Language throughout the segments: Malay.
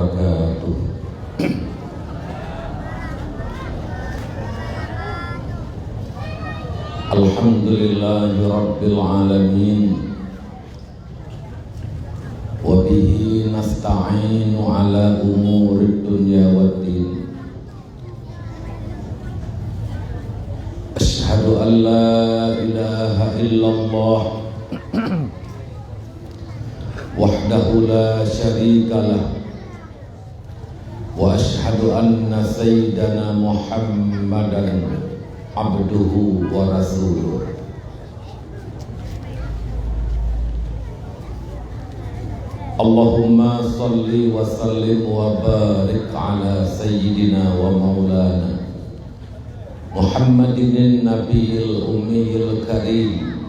wabarakatuh. Alhamdulillahi rabbil alamin, wa bihi nasta'inu ala umurid dunya waddin. Asyhadu an la ilaha illallah wahdahu la syarikalah, wa asyhadu anna sayyidana Muhammadan abduhu wa rasuluh. Allahumma salli wa sallim wa barik ala sayyidina wa maulana Muhammadin nabiyil ummiyil karim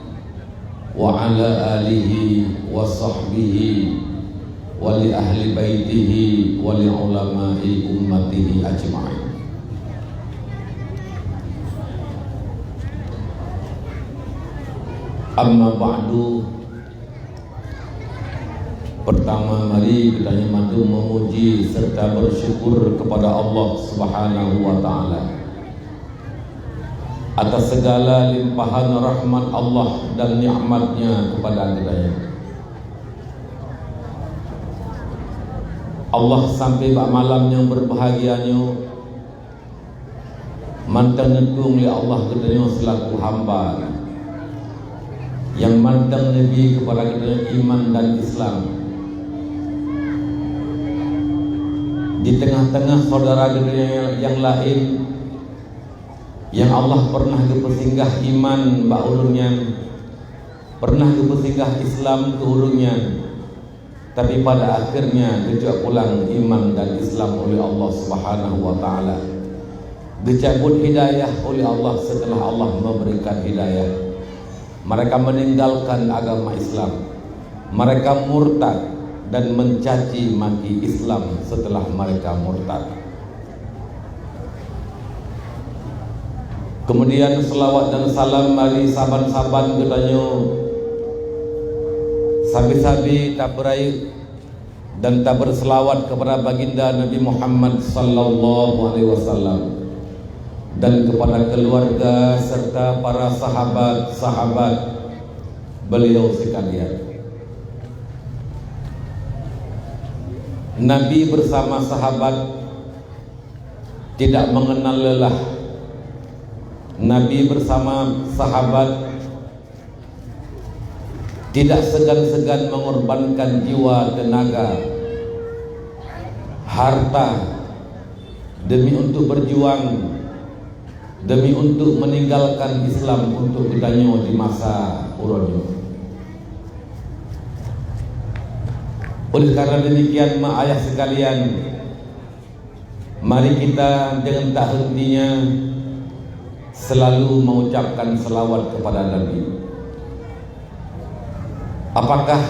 wa ala alihi wa sahbihi wa li ahli baitihi wa li ulama'i ummatihi ajma'in. Amma ba'du. Pertama, mari kita nyemadu memuji serta bersyukur kepada Allah Subhanahu wa ta'ala atas segala limpahan rahmat Allah dan nikmatnya kepada kita. Allah sampai bak malam yang berbahagianya mantang netung li Allah katanya selaku hamba yang mantang Nabi kepada kita iman dan Islam. Di tengah-tengah saudara kita yang lain yang Allah pernah kepesinggah iman bak ulunnya, pernah kepesinggah Islam ke ulunnya, tapi pada akhirnya gejak pulang iman dan Islam oleh Allah Subhanahu wa ta'ala, dicabut hidayah oleh Allah setelah Allah memberikan hidayah. Mereka meninggalkan agama Islam, mereka murtad dan mencaci maki Islam setelah mereka murtad. Kemudian selawat dan salam mari saban-saban katanya sabi-sabi tak berai dan tak berselawat kepada baginda Nabi Muhammad sallallahu alaihi wasallam dan kepada keluarga serta para sahabat-sahabat beliau sekalian. Nabi bersama sahabat tidak mengenal lelah. Nabi bersama sahabat tidak segan-segan mengorbankan jiwa, tenaga, harta demi untuk berjuang, demi untuk meninggalkan Islam untuk ditanya di masa urunnya. Oleh karena demikian, mak ayah sekalian, mari kita dengan tak hentinya selalu mengucapkan selawat kepada Nabi. Apakah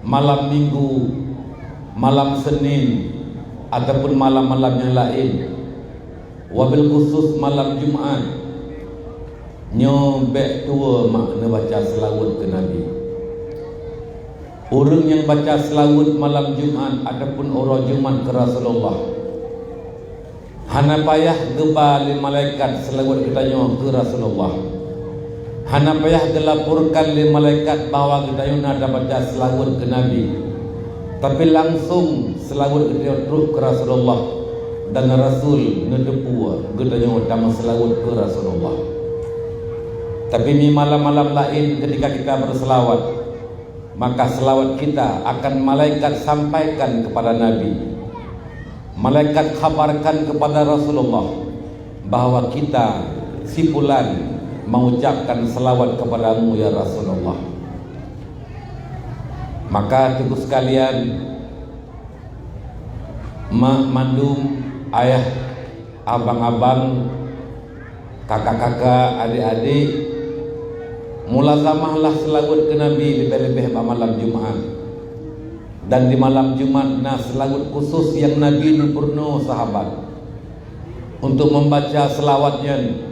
malam Minggu, malam Senin, ataupun malam-malam yang lain, wabil khusus malam Jumaat, nyobek tua makna baca selawat ke Nabi. Orang yang baca selawat malam Jumaat ataupun orang Jumaat ke Rasulullah, hana payah gebali malaikat selawat kitanya ke Rasulullah, hana payah dilaporkan li malaikat bahawa kitanya ada baca selawat ke Nabi, tapi langsung selawat kitanya terus ke Rasulullah dan Rasul ngedepu kitanya dama selawat ke Rasulullah. Tapi di malam-malam lain ketika kita berselawat, maka selawat kita akan malaikat sampaikan kepada Nabi. Malaikat kabarkan kepada Rasulullah bahawa kita si fulan mengucapkan selawat kepadamu ya Rasulullah. Maka ibu sekalian, mak mandum, ayah, abang-abang, kakak-kakak, adik-adik, mulazamahlah selawat ke Nabi lebih-lebih malam Jumaat. Dan di malam Jumat nah selawat khusus yang Nabi nupurno sahabat untuk membaca selawatnya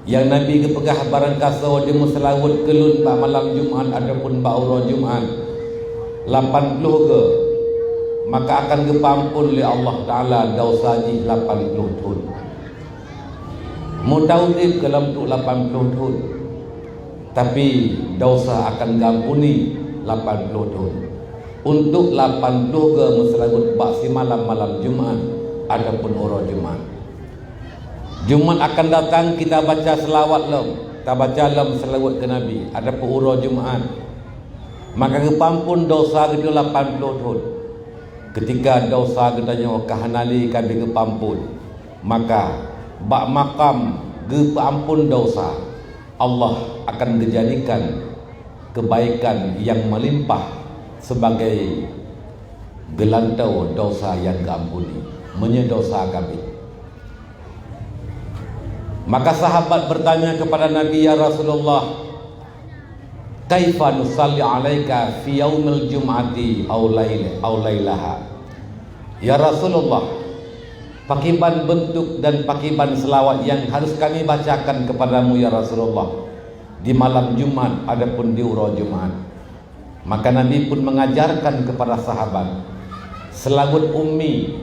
yang Nabi kepegah barang kasau dia selawat kelun pada malam Jumat ataupun pada urang Jumat 80 ke maka akan diampun oleh Allah Ta'ala dosa ji 80 tahun. Mutaudib dalam 80 tahun, tapi dosa akan diampuni 80 tahun. Untuk 80 ke meselagut baksi malam-malam Jumat ataupun urut Jumat. Jumat akan datang kita baca selawat lem, kita baca lem selawat ke Nabi ataupun urut Jumat. Maka kepampun dosa itu 80 tahun. Ketika dosa katanya kahanali kami kepampun, maka bak makam kepampun dosa, Allah akan dijadikan kebaikan yang melimpah sebagai gelantau dosa yang diampuni, menyedosa kami. Maka sahabat bertanya kepada Nabi, ya Rasulullah, kaifa nusalli alaika fi yaumil jum'ati aw lailaha? Ya Rasulullah, pakiban bentuk dan pakiban selawat yang harus kami bacakan kepadamu ya Rasulullah di malam Jumat adapun di urut Jumat. Maka Nabi pun mengajarkan kepada sahabat selawat ummi.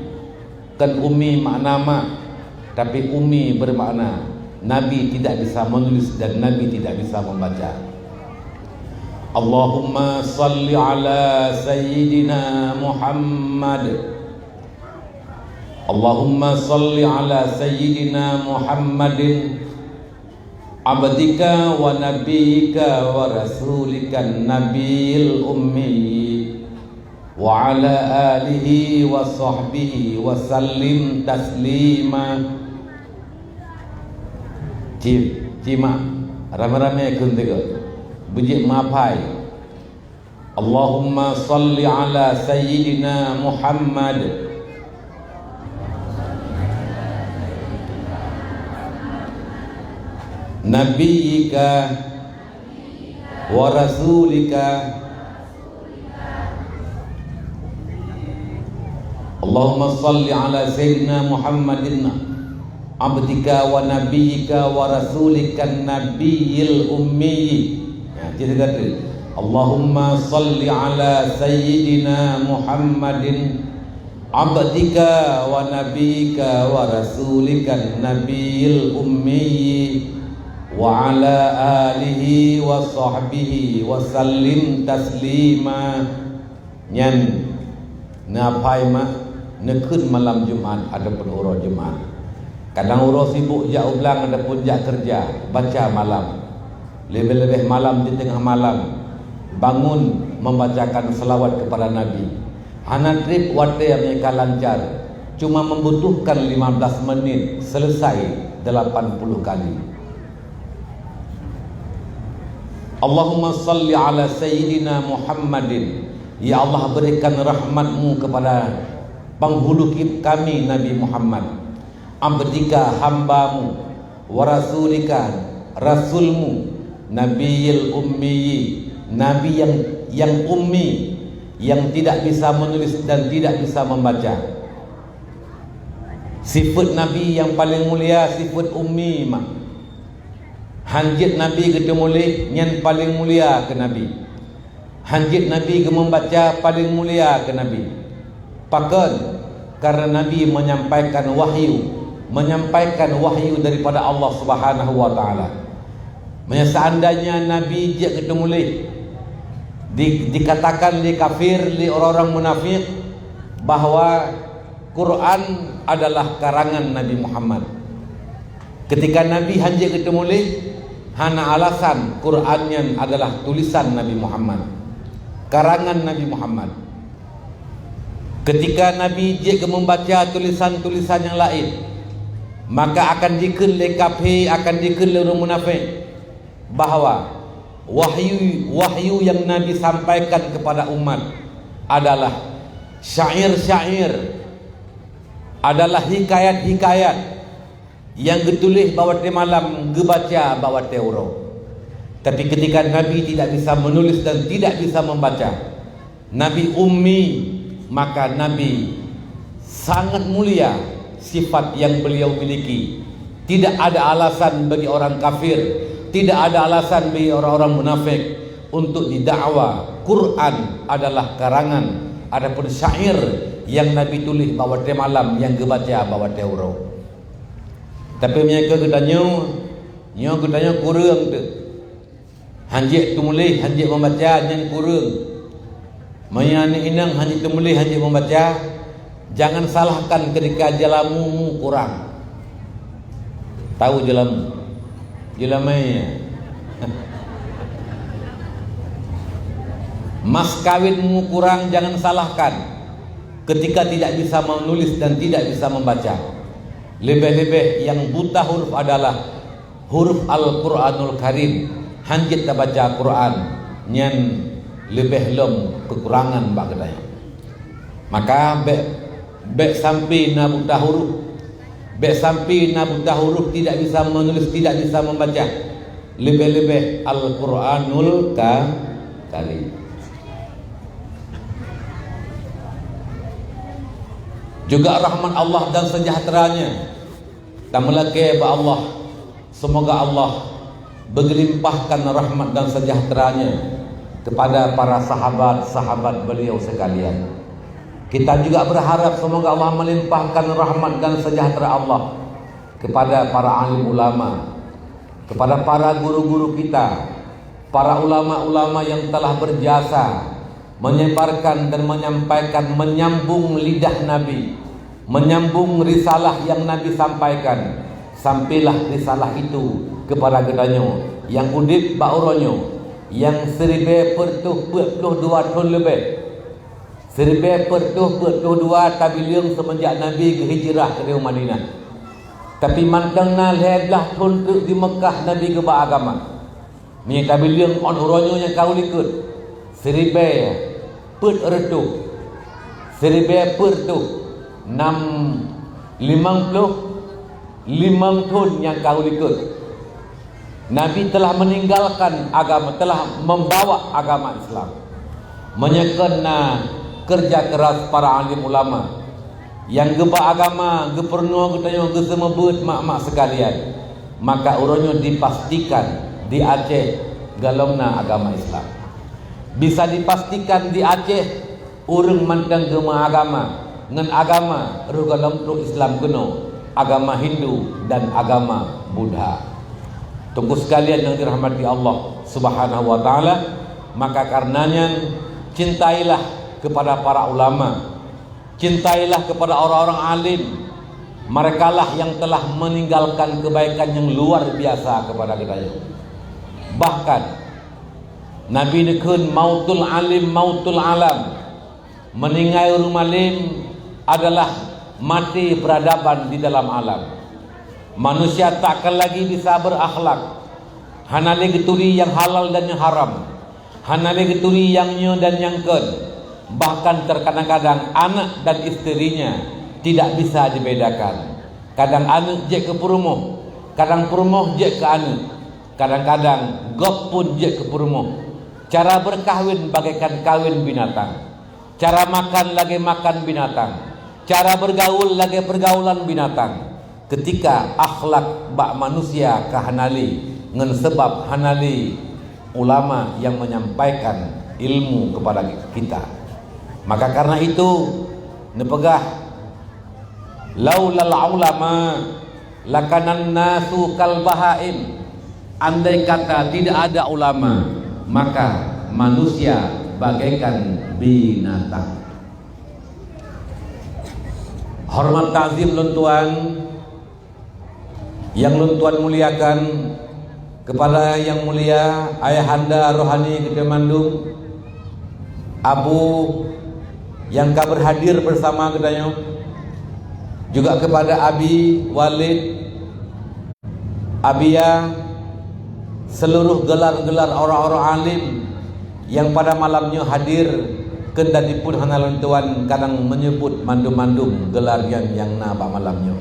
Kan ummi makna mak, tapi ummi bermakna Nabi tidak bisa menulis dan Nabi tidak bisa membaca. Allahumma salli ala sayyidina Muhammad. Allahumma salli ala sayyidina Muhammadin abdika wa nabiyyika wa rasulika nabiyil ummi wa ala alihi wa sahbihi wa sallim taslima. Cima rame-rame kuntiga bujik mapai. Allahumma salli ala sayyidina Muhammad nabiyyika wa rasulika. Allahumma salli ala sayyidina Muhammadin abdika wa nabiyyika wa rasulika nabiyil ummi. Ya, kita kata Allahumma salli ala sayyidina Muhammadin abdika wa nabiyyika wa rasulika nabiyil ummi wa ala alihi wa sahbihi wa sallim taslima. Nyan napai mak nekun malam Jumat adapun urut Jumat. Kadang urut sibuk jak ulang adapun jak kerja baca malam. Lebih-lebih malam di tengah malam bangun membacakan selawat kepada Nabi. Hana trip wate yang lancar, cuma membutuhkan 15 menit selesai 80 kali. Allahumma salli ala sayyidina Muhammadin. Ya Allah, berikan rahmatmu kepada penghulu kami Nabi Muhammad, abdika hambamu, wa rasulika rasulmu, nabiyil ummi, nabi yang ummi, yang tidak bisa menulis dan tidak bisa membaca. Sifat Nabi yang paling mulia sifat ummi mak. Hanjit Nabi kita mulia yang paling mulia ke Nabi. Hanjit Nabi ke membaca paling mulia ke Nabi. Pakan karena Nabi menyampaikan wahyu daripada Allah Subhanahu wa taala. Seandainya Nabi dia kita mulia dikatakan li kafir, li orang-orang munafik bahwa Quran adalah karangan Nabi Muhammad. Ketika Nabi hanjit kita mulia hana alasan Qurannya adalah tulisan Nabi Muhammad, karangan Nabi Muhammad. Ketika Nabi jika membaca tulisan-tulisan yang lain, maka akan dikir le kafir, akan dikir le orang munafik bahawa wahyu yang Nabi sampaikan kepada umat adalah syair-syair, adalah hikayat-hikayat yang ditulis bawa te malam gebaca bawa te uro. Tapi ketika Nabi tidak bisa menulis dan tidak bisa membaca, Nabi ummi, maka Nabi sangat mulia sifat yang beliau miliki. Tidak ada alasan bagi orang kafir, tidak ada alasan bagi orang-orang munafik untuk didakwa Quran adalah karangan Adapun syair yang Nabi tulis bawa dia malam yang kebaca bawa dia urau. Tapi mereka katanya kurang tu. Hanjik tulis, hanjik membaca yang kurang. Mayani inang hanjik tulis, hanjik membaca. Jangan salahkan ketika jalamu kurang. Tahu jalamu? Jalamanya. Mas kawinmu kurang, jangan salahkan ketika tidak bisa menulis dan tidak bisa membaca. Lebih-lebih yang buta huruf adalah huruf Al-Quranul Karim. Hanjit tak baca Quran nyan lebih lom kekurangan bak kedai. Maka bek sampai na buta huruf, bek sampai na buta huruf tidak bisa menulis, tidak bisa membaca. Lebih-lebih Al-Quranul Karim. Juga rahmat Allah dan sejahteranya tamalake ba Allah. Semoga Allah berlimpahkan rahmat dan sejahteranya kepada para sahabat-sahabat beliau sekalian. Kita juga berharap semoga Allah melimpahkan rahmat dan sejahtera Allah kepada para alim ulama, kepada para guru-guru kita, para ulama-ulama yang telah berjasa menyebarkan dan menyampaikan, menyambung lidah Nabi, menyambung risalah yang Nabi sampaikan. Sampailah risalah itu kepada gedanyo yang udip bauronyo yang 1042 tahun lebih, 1042 tabiling semenjak Nabi hijrah ke Madinah. Tapi mantangna lehlah tahun di Mekah Nabi ke agama. Ni tabiling on uronyo yang kau likut 1000 put retu 1000 tu 650 tahun yang kau ikut. Nabi telah meninggalkan agama, telah membawa agama Islam, menyekena kerja keras para alim ulama yang geba agama geperno getanyo gesemebut mak-mak sekalian. Maka uronyo dipastikan di Aceh galongna agama Islam. Bisa dipastikan di Aceh urang mantang gema agama ngan agama rugalom tu Islam kuno, agama Hindu dan agama Buddha. Tunggu sekalian yang dirahmati Allah Subhanahu wa taala, maka karenanya cintailah kepada para ulama, cintailah kepada orang-orang alim. Merekalah yang telah meninggalkan kebaikan yang luar biasa kepada kita. Bahkan Nabi nekun mautul alim mautul alam. Meninggal rumah alim adalah mati peradaban di dalam alam. Manusia tak akan lagi bisa berakhlak. Hanale geturi yang halal dan yang haram. Hanale geturi yang nyo dan yang ken. Bahkan terkadang-kadang anak dan istrinya tidak bisa dibedakan. Kadang anak je ke perumoh, kadang perumoh je ke anak. Kadang-kadang gop pun je ke perumoh. Cara berkahwin bagaikan kawin binatang. Cara makan lagi makan binatang. Cara bergaul lagi pergaulan binatang. Ketika akhlak bak manusia kahanali ngen sebab hanali ulama yang menyampaikan ilmu kepada kita. Maka karena itu nepegah laulal ulama lakanan nasu kal bahaim. Andai kata tidak ada ulama, maka manusia bagaikan binatang. Hormat ta'zim luntuan yang luntuan muliakan kepada yang mulia ayahanda rohani Gede Mandung, Abu yang kau berhadir bersama kedanyo, juga kepada Abi Walid, Abia, seluruh gelar-gelar orang-orang alim yang pada malamnya hadir. Kendanipun hanalan tuan kadang menyebut mandum-mandum gelar yang nabak malamnya.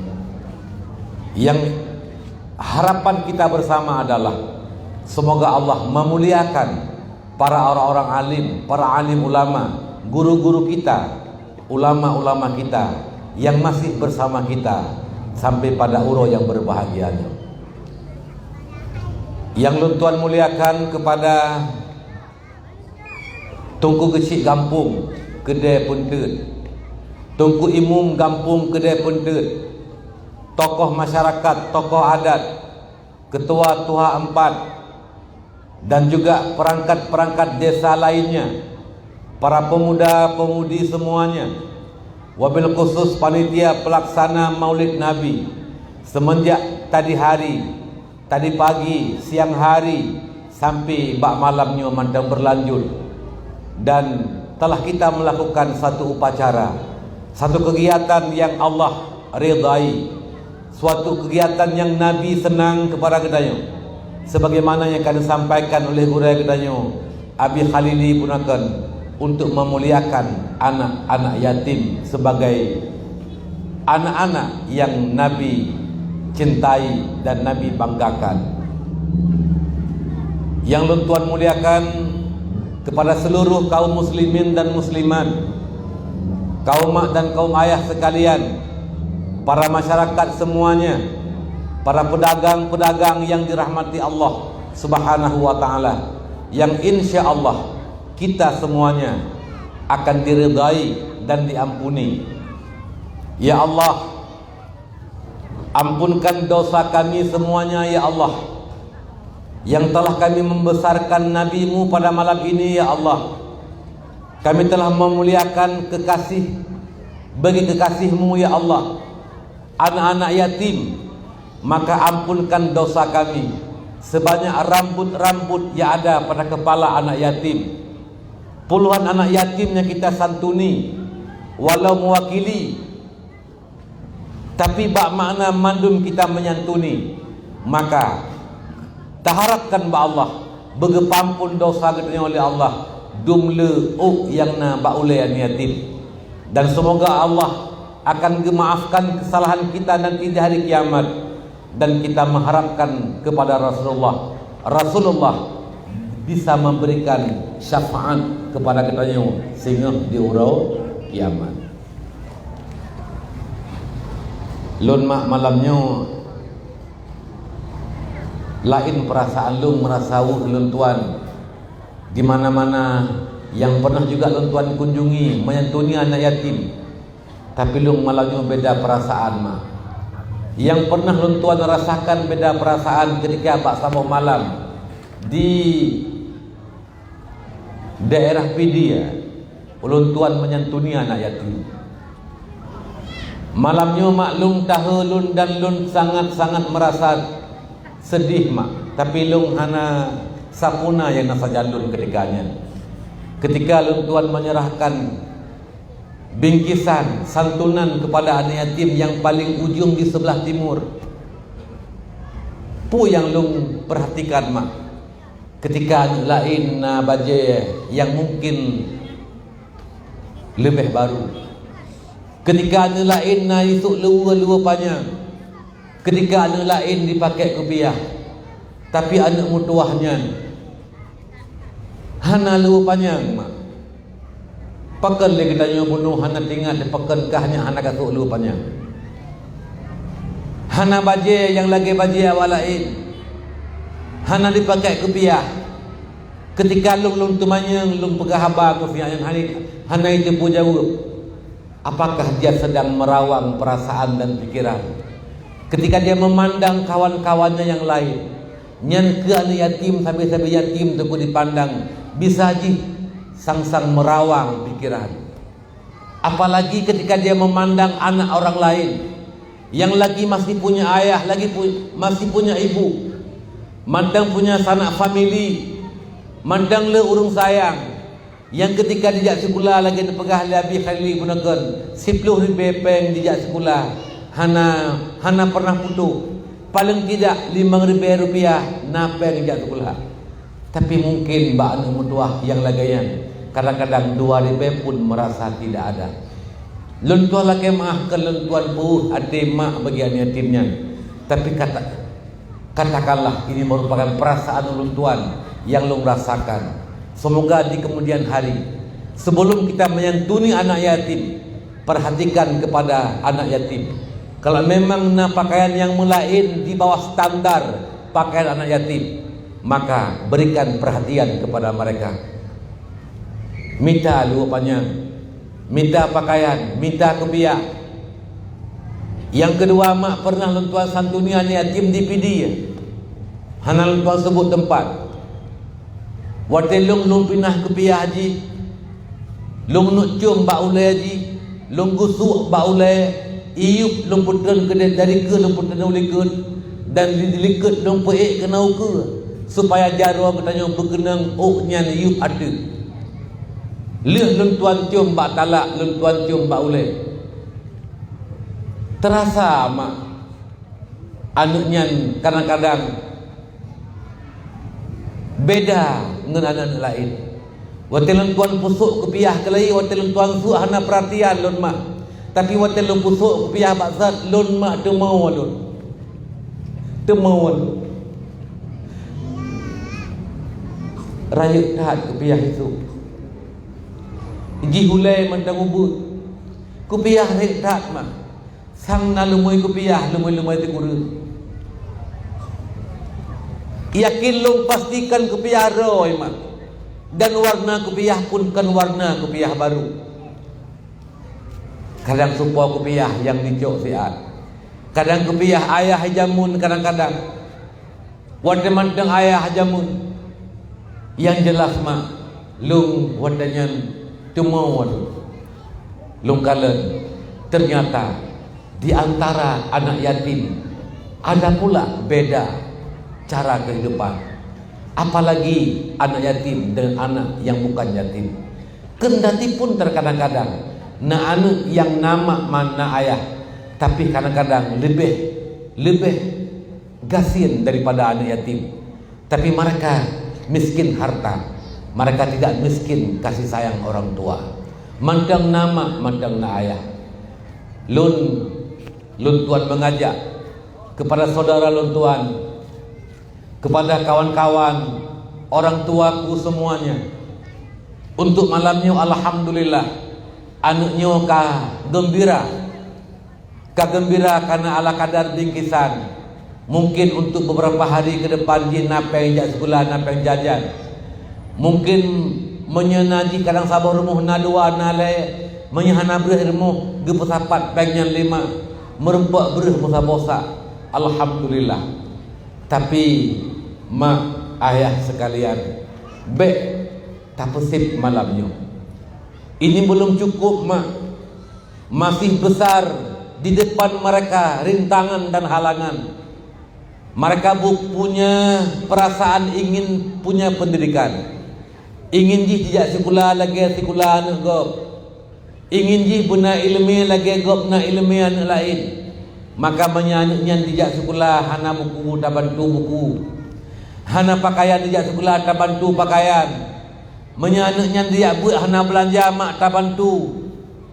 Yang harapan kita bersama adalah semoga Allah memuliakan para orang-orang alim, para alim ulama, guru-guru kita, ulama-ulama kita yang masih bersama kita sampai pada uro yang berbahagianya. Yang Tuan muliakan kepada Tungku Kecik Gampung kedai pun teut. Tungku imum kampung kedai pun teut. Tokoh masyarakat, tokoh adat, ketua tuha empat, dan juga perangkat-perangkat desa lainnya, para pemuda-pemudi semuanya, wabil khusus panitia pelaksana Maulid Nabi, semenjak tadi hari, tadi pagi, siang hari, sampai bak malamnya mandang berlanjut. Dan telah kita melakukan satu upacara, satu kegiatan yang Allah ridai, suatu kegiatan yang Nabi senang kepada kedanyo, sebagaimana yang akan disampaikan oleh Hurai kedanyo Abi Khalili gunakan untuk memuliakan anak-anak yatim sebagai anak-anak yang Nabi cintai dan Nabi banggakan. Yang Tuan muliakan kepada seluruh kaum muslimin dan muslimat, kaum mak dan kaum ayah sekalian, para masyarakat semuanya, para pedagang-pedagang yang dirahmati Allah Subhanahu wa taala, yang insya Allah kita semuanya akan diridai dan diampuni. Ya Allah, ampunkan dosa kami semuanya ya Allah, yang telah kami membesarkan Nabi-Mu pada malam ini ya Allah. Kami telah memuliakan kekasih bagi kekasih-Mu ya Allah, anak-anak yatim, maka ampunkan dosa kami sebanyak rambut-rambut yang ada pada kepala anak yatim. Puluhan anak yatim yang kita santuni, walau mewakili, tapi bak makna mandum kita menyantuni, maka taharapkan ba Allah begepampun dosa gedenya oleh Allah dumle yang na ba ulai yatim. Dan semoga Allah akan gemaafkan kesalahan kita nanti di hari kiamat. Dan kita mengharapkan kepada Rasulullah bisa memberikan syafaat kepada kita sehingga di urau kiamat. Lun mak malamnya lain perasaan lung merasa lun tuan di mana-mana yang pernah juga lun tuan kunjungi menyantuni anak yatim, tapi lung malamnya beda perasaan mak. Yang pernah lun tuan rasakan beda perasaan ketika bak sabuh malam di daerah Pidia, lun tuan menyantuni anak yatim. Malamnya maklum tahu lun dan lun sangat-sangat merasa sedih mak, tapi lung hana sapuna yang nasa jalun ketikanya. Ketika lung tuan menyerahkan bingkisan santunan kepada anak yatim yang paling ujung di sebelah timur, pu yang lung perhatikan mak, ketika lain na baje yang mungkin lebih baru, ketika lain na isuk luar panjang, ketika anak lain dipakai kopiah, tapi anak mutuahnya hana lu panjang mak. Pakan lagi tanya bunuh hana tinggal di pakan kahnya hana kasuk lu panjang. Hana baje yang lagi baje awal lain, hana dipakai kopiah. Ketika lung tumanyang lung pegah haba kopiah yang hana itu pun jawab, apakah dia sedang merawang perasaan dan pikiran? Ketika dia memandang kawan-kawannya yang lain, nyan ke anak yatim sampai yatim tu dipandang, bisa ji sang-sang merawang pikiran. Apalagi ketika dia memandang anak orang lain yang lagi masih punya ayah, masih punya ibu, mandang punya sanak famili, mandang le urung sayang, yang ketika dijak sekolah lagi dipegah lebih kali gunakan 10,000 peng dijak sekolah, hana pernah putu, paling tidak 5,000 rupiah napa dijak sekolah. Tapi mungkin mbak anu mutuah yang lagayan kadang-kadang 2,000 pun merasa tidak ada. Lun tuan lagi maafkan lun tuan pu ade mak bagi anak yatimnya. Tapi katakanlah ini merupakan perasaan lun tuan yang lun rasakan. Semoga di kemudian hari, sebelum kita menyantuni anak yatim, perhatikan kepada anak yatim. Kalau memang pakaian yang melain di bawah standar pakaian anak yatim, maka berikan perhatian kepada mereka. Minta luapannya minta pakaian, minta kopiah. Yang kedua, mak pernah lentuan santuni anak yatim di PD. Hana lentuan sebut tempat. Watelung lung pinah kopiah haji, lung nuk cium bak ulai haji, lung gusuk bak ulai, iup lung putren ke dari ke lung putren ulikun, dan dilikat lung peik kena uke, supaya jarwa bertanya berkenang oknya iup ada. Leh lung tuan cium bak talak, lung tuan cium bak ulai. Terasa mak anaknya kadang-kadang beda dengan anak lain. Watelun tuan pusuk kepiah kelai, watelun tuan su hana perhatian lun mak. Tapi watelun pusuk kepiah baksat lun mak tu mau lun. Tu mau. Rayuk tahat kepiah itu. Iji hulai mentang ubud. Kepiah rayuk tahat mak. Sang na lumui kepiah, lumui-lumui teguru. Yakin long pastikan kopiah roy mak. Dan warna kopiah pun kan warna kopiah baru. Kadang supo kopiah yang dicok siat. Kadang kopiah ayah jamun kadang-kadang. Wanda manteng ayah jamun. Yang jelas mak, lung wadanya tumawon. Lung kalen ternyata di antara anak yatim ada pula beda cara kehidupan. Apalagi anak yatim dengan anak yang bukan yatim. Kendati pun terkadang-kadang na anak yang nama mana ayah, tapi kadang-kadang lebih gasin daripada anak yatim. Tapi mereka miskin harta, mereka tidak miskin kasih sayang orang tua. Mandang nama, mandang na ayah. Lun tuan mengajak kepada saudara lun tuan, kepada kawan-kawan, orang tuaku semuanya, untuk malamnya alhamdulillah anaknya gembira karena ala kadar bingkisan. Mungkin untuk beberapa hari ke depan dia napeng jak sekolah, napeng jajan. Mungkin menyenaji kadang sabar rumuh na dua na le, menyahana bereh rumuh gepesapat pengnya 5, merempak bereh bosa-bosa. Alhamdulillah. Tapi mak ayah sekalian, tak pesip malamnya. Ini belum cukup mak. Masih besar di depan mereka rintangan dan halangan. Mereka punya perasaan ingin punya pendidikan. Ingin jijak sekolah lagi sekolah anak gop. Ingin jih buna ilmi lagi gop na ilmi anak lain. Maka menyanyinya dijak sekolah hana buku tak bantu buku, hana pakaian dijak sekolah tak bantu pakaian. Menyanyinya dijak buat hana belanja mak tak bantu.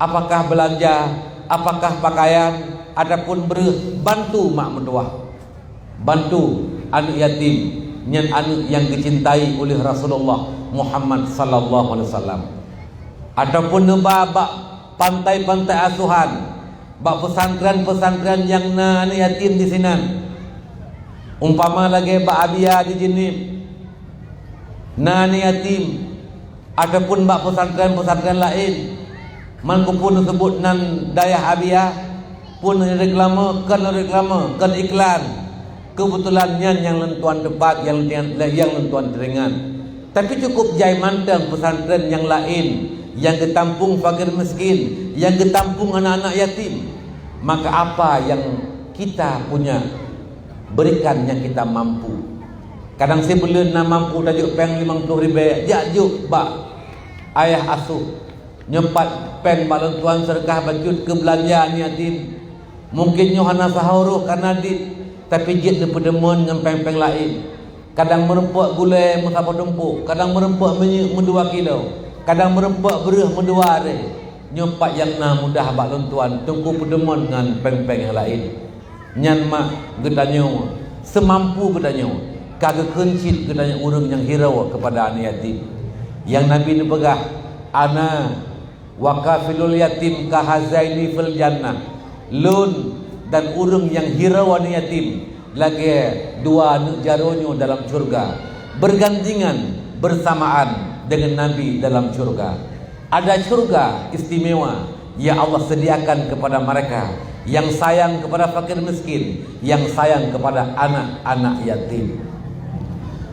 Apakah belanja, apakah pakaian, adapun bantu mak mendoa, bantu anak yatim, anak yang dicintai oleh Rasulullah Muhammad sallallahu alaihi wasallam. Adapun nebabak pantai-pantai asuhan, bak pesantren-pesantren yang na anak yatim di sini. Umpama lagi bak abia di jenib na anak yatim, ataupun bak pesantren-pesantren lain, man pun sebut nan dayah abia pun reklame kan iklan. Kebetulan yang lentuan debat, yang lentuan teringan. Tapi cukup jai manteng pesantren yang lain yang ketampung fakir miskin, yang ketampung anak-anak yatim. Maka apa yang kita punya, berikan yang kita mampu. Kadang saya belum nak mampu tajuk peng 50 ribu, jajuk bak ayah asuh nyempat peng balon tuan serkah bacut ke belanja yatim. Mungkin nyohana sahauruh karena dit, tapi jit de pedemon dengan peng-peng lain. Kadang merempuk gulai musapa tumpuk, kadang merempuk minyak 2 kilo, kadang merempak bereh mendua hari. Nyompak yang na mudah bak lontuan tunggu pedemon dengan peng-peng yang lain. Nyan mak gedanya semampu gedanya, kagak kencit gedanya urang yang hirau kepada anak yatim. Yang Nabi ni pegah, ana wakafilul yatim kahazaini fil jannah. Lun dan urang yang hirau anak yatim lagi 2 anak jaronyo dalam surga, bergandengan bersamaan dengan Nabi dalam surga. Ada surga istimewa yang Allah sediakan kepada mereka yang sayang kepada fakir miskin, yang sayang kepada anak-anak yatim.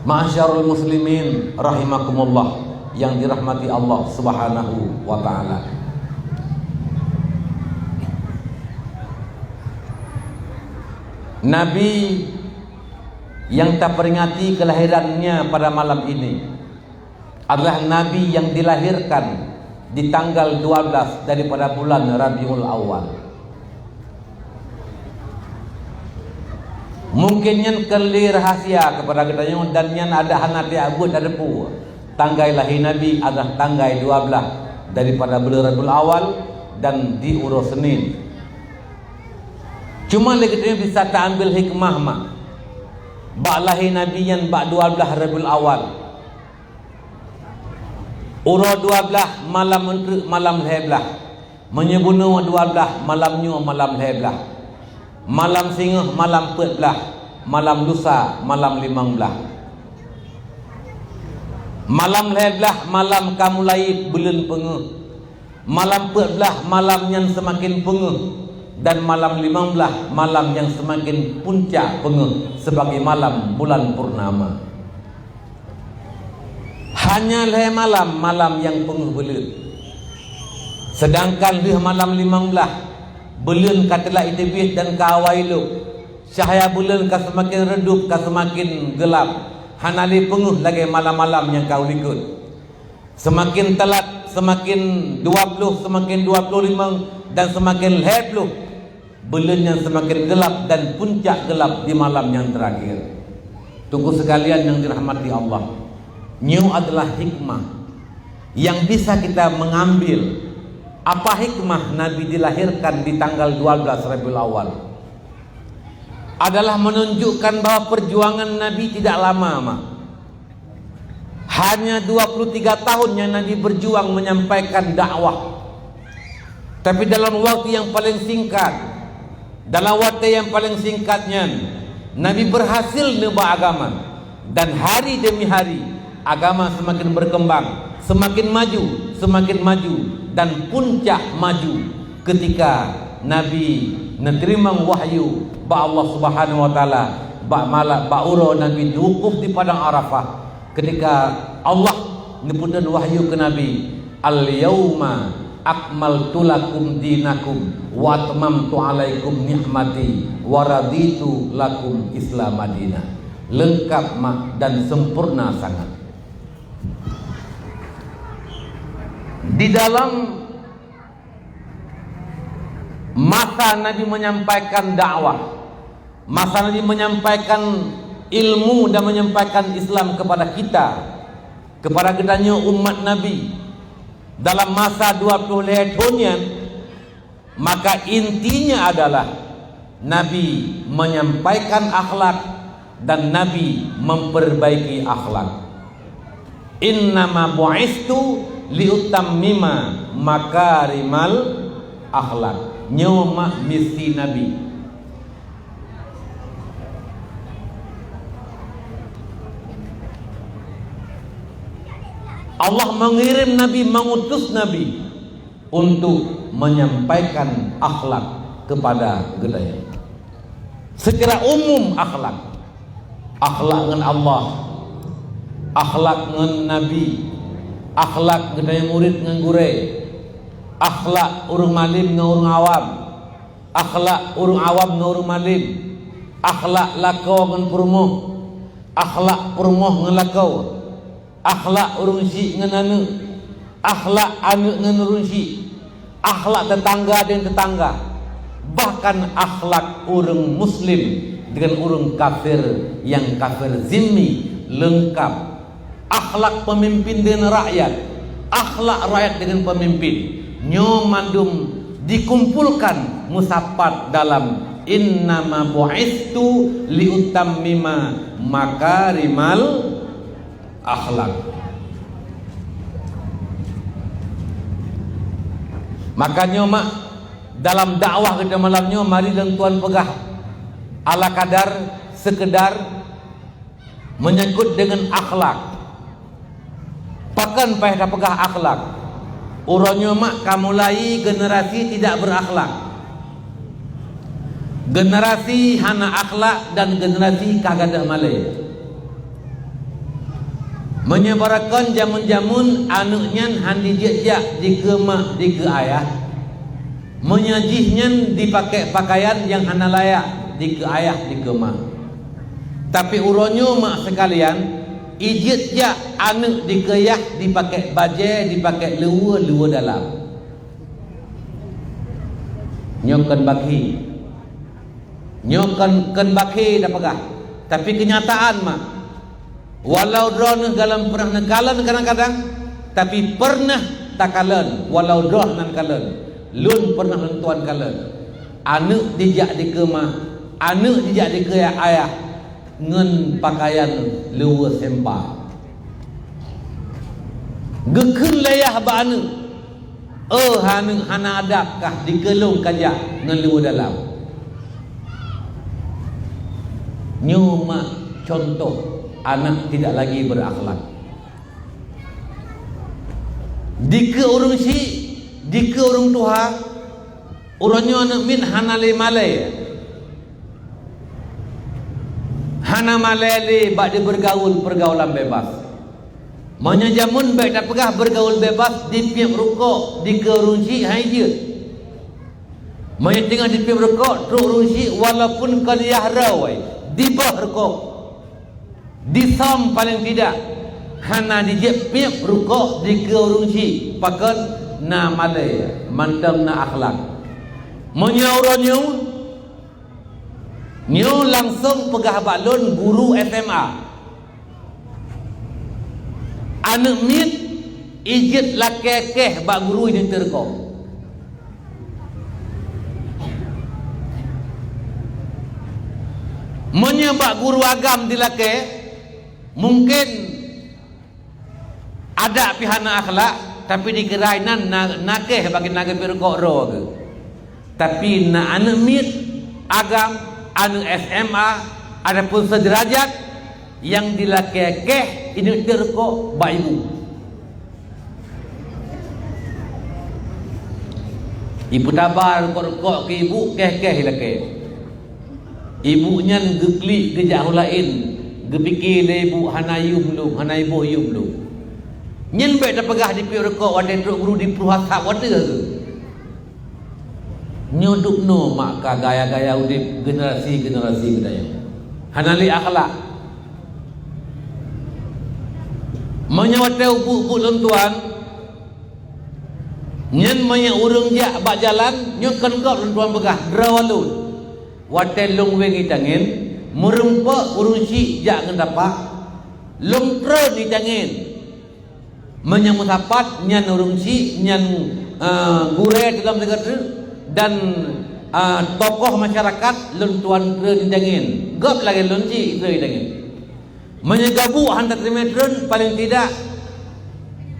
Ma'asyarul muslimin rahimakumullah, yang dirahmati Allah Subhanahu wa taala. Nabi yang tak peringati kelahirannya pada malam ini adalah Nabi yang dilahirkan di tanggal 12 daripada bulan Rabiul Awal. Mungkin yang keli rahasia kepada kita dan yang ada hanati abud ada pu. Tanggai lahir Nabi adalah tanggai 12 daripada bulan Rabiul Awal dan diurus Senin. Cuma lagi kita bisa tak ambil hikmah mak. Bak lahir Nabi yang bak 12 Rabiul Awal. Uro 12 malam untuk malam heblah. Menyebunu 12 malamnya malam heblah. Malam singa malam 14, malam lusa malam 15. Malam heblah malam kamu lain bulan penguh. Malam 14 malam yang semakin penguh. Dan malam 15 malam yang semakin puncak penguh sebagai malam bulan purnama. Hanyalah malam yang penguh bulan. Sedangkan di malam 15 bulan katalah itibit dan kawailu, cahaya bulan ka semakin redup, ka semakin gelap. Hanali penguh lagi malam-malam yang kau ikut. Semakin telat, semakin 20, semakin 25 dan semakin hebluh. Bulan yang semakin gelap dan puncak gelap di malam yang terakhir. Tunggu sekalian yang dirahmati Allah. New adalah hikmah yang bisa kita mengambil. Apa hikmah Nabi dilahirkan di tanggal 12 Rabiul Awal? Adalah menunjukkan bahwa perjuangan Nabi tidak lama mak. Hanya 23 tahun yang Nabi berjuang menyampaikan dakwah. Tapi dalam waktu yang paling singkat, dalam waktu yang paling singkatnya, Nabi berhasil neba agama. Dan hari demi hari agama semakin berkembang, semakin maju dan puncak maju ketika Nabi menerima wahyu ba Allah Subhanahu wa taala ba uro Nabi wukuf di padang Arafah ketika Allah nyebutkan wahyu ke Nabi, al yauma akmaltu lakum dinakum wa atmamtu alaikum ni'mati wa raditu lakum Islam Madinah. Lengkap mak dan sempurna sangat. Di dalam masa Nabi menyampaikan dakwah, masa Nabi menyampaikan ilmu dan menyampaikan Islam kepada kita, kepada kitanya umat Nabi, dalam masa 20 tahunnya, maka intinya adalah Nabi menyampaikan akhlak dan Nabi memperbaiki akhlak. Innama bu'istu liutammima makarimal akhlak. Nyoma misi Nabi. Allah mengirim Nabi, mengutus Nabi untuk menyampaikan akhlak kepada gedaya. Secara umum akhlak dengan Allah, akhlak dengan Nabi, akhlak gedaya murid dengan gure, akhlak urang malim dengan urang awam, akhlak urang awam dengan urang malim, akhlak lakau dengan purmoh, akhlak purmoh dengan lakau, akhlak urang si dengan anu, akhlak anu dengan urang si, akhlak tetangga dengan tetangga, bahkan akhlak urang muslim dengan urang kafir yang kafir zimmi lengkap. Akhlak pemimpin dengan rakyat, akhlak rakyat dengan pemimpin, nyomandum dikumpulkan musapat dalam innama bu'istu liutammima makarimal akhlak. Makanya mak dalam dakwah kita malamnya mari dan tuan pegah ala kadar sekedar menyangkut dengan akhlak. Pakan payah pegah akhlak. Uronyo mak kamulai generasi tidak berakhlak, generasi hana akhlak dan generasi kagada malai. Menyebarkan jamun-jamun anaknya handi jejak di ke mak di ke ayah, menyajihnya dipakai pakaian yang hana layak di ke ayah di ke mak. Tapi uronyo mak sekalian, ijit ya anak dikeyah dipakai baje, dipakai luar dalam. Nyokan baki, nyokan baki dah pegah. Tapi kenyataan mak, walau drone dalam pernah nekalan kadang-kadang, tapi pernah tak kalen. Walau drone nan kalen, lun pernah lentuan kalen. Anak dijak di kemah, anak dijak di ke ayah, ngen pakaian luar sempa. Gekun layah ba anu. Hana adakah dikelung kajak ngen luar dalam. Nyuma contoh anak tidak lagi berakhlak. Dike urung si, dike urung tuha, uronyo anak min hana le malai. Hana malele bak dia bergaul pergaulan bebas. Manya jamun baik tak pegah bergaul bebas di piap rukuk di kerunci hai dia. Manya tengah di piap rukuk truk runci walaupun kan yahrawai di bawah rukuk. Di sam paling tidak hana di piap rukuk di kerunci pakan na malaya mantang na akhlak. Manya uronyo nyo langsung pegah balon guru SMA. Anak mit ijit lakekeh bak guru ini terko. Menyebak guru agam di lake mungkin ada pihana akhlak tapi dikerainan nakeh bagi naga perko ro ke. Tapi na anak mit agam anu SMA ada pun sederajat yang dilakekeh ini terko ba ibu. Ibu tabar kok ke ibu keh lake. Ibunya gekli gejak lain, gepikir le ibu hanayu belum, hanaibu yu belum. Nyen baik dah pegah di pirko wade truk guru di pruhasa wade ke. Nyoduk no maka gaya-gaya udip generasi budaya hanali akhlak menyawate ubu-ubu lentuan nyen manya urung jak bak jalan nyokan kau lentuan begah drawalun wate long wengi tangin merempak urung si jak ngendapak long tre di tangin menyamusapat nyan urung si nyan gure dalam negara dan tokoh masyarakat lentuan tren dingin gap lagi lonci tren dingin menyegabu hantar trimetron paling tidak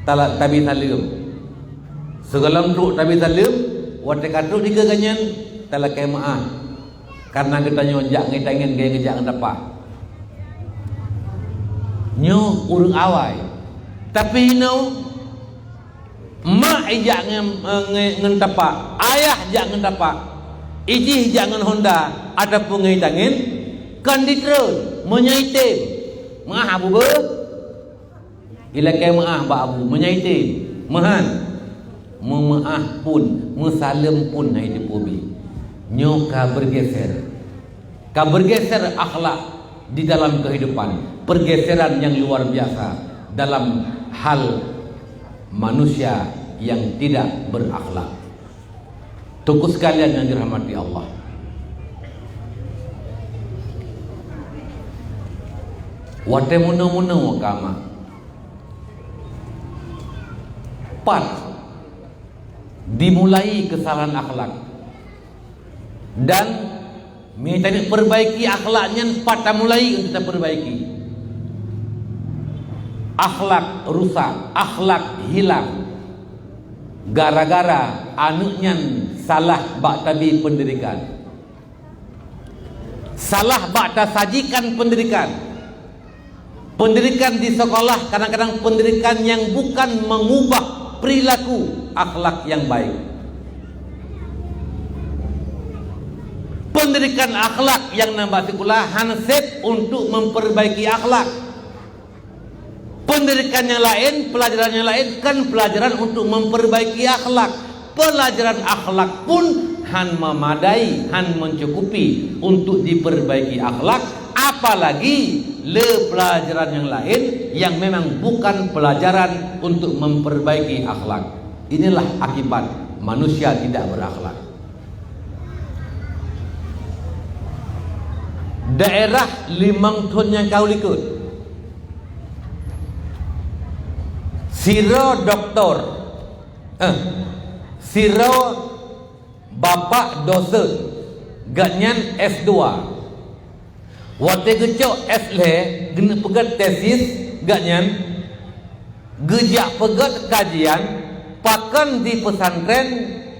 talak tabi salim segalam truk tabi salim wate kadru digaganyan talak kemaah karena kita nyonjak ngitangin gaya ngejak ngendapa nyo urung awai tapi no mak ijak ngentapa, ayah jak ngentapa, ijih jangan Honda, ada pungai tangin, kan ditron, menyaitim, maah abu ber, ilakai maah ba abu, menyaitim, mahan, memaah pun, musalem pun hai dipubi, nyoka bergeser akhlak di dalam kehidupan, pergeseran yang luar biasa dalam hal manusia yang tidak berakhlak. Tunggu sekalian yang dirahmati Allah. Wate muna-muna wakama. Pat dimulai kesalahan akhlak dan minta perbaiki akhlaknya patah mulai untuk kita perbaiki. Akhlak rusak, akhlak hilang gara-gara anaknya salah bak tadi pendidikan, salah bak sajikan pendidikan di sekolah kadang-kadang pendidikan yang bukan mengubah perilaku akhlak yang baik. Pendidikan akhlak yang nambah sekolah handset untuk memperbaiki akhlak. Pendidikan yang lain, pelajaran yang lain kan pelajaran untuk memperbaiki akhlak. Pelajaran akhlak pun han memadai, han mencukupi untuk diperbaiki akhlak, apalagi le pelajaran yang lain yang memang bukan pelajaran untuk memperbaiki akhlak. Inilah akibat manusia tidak berakhlak. Daerah Limang Tun yang kau ikut, siro doktor, siro bapak dosen, ganyan S2, waktu kecok S2, gena pegat tesis, ganyan, gejak pegat kajian, pakan di pesantren,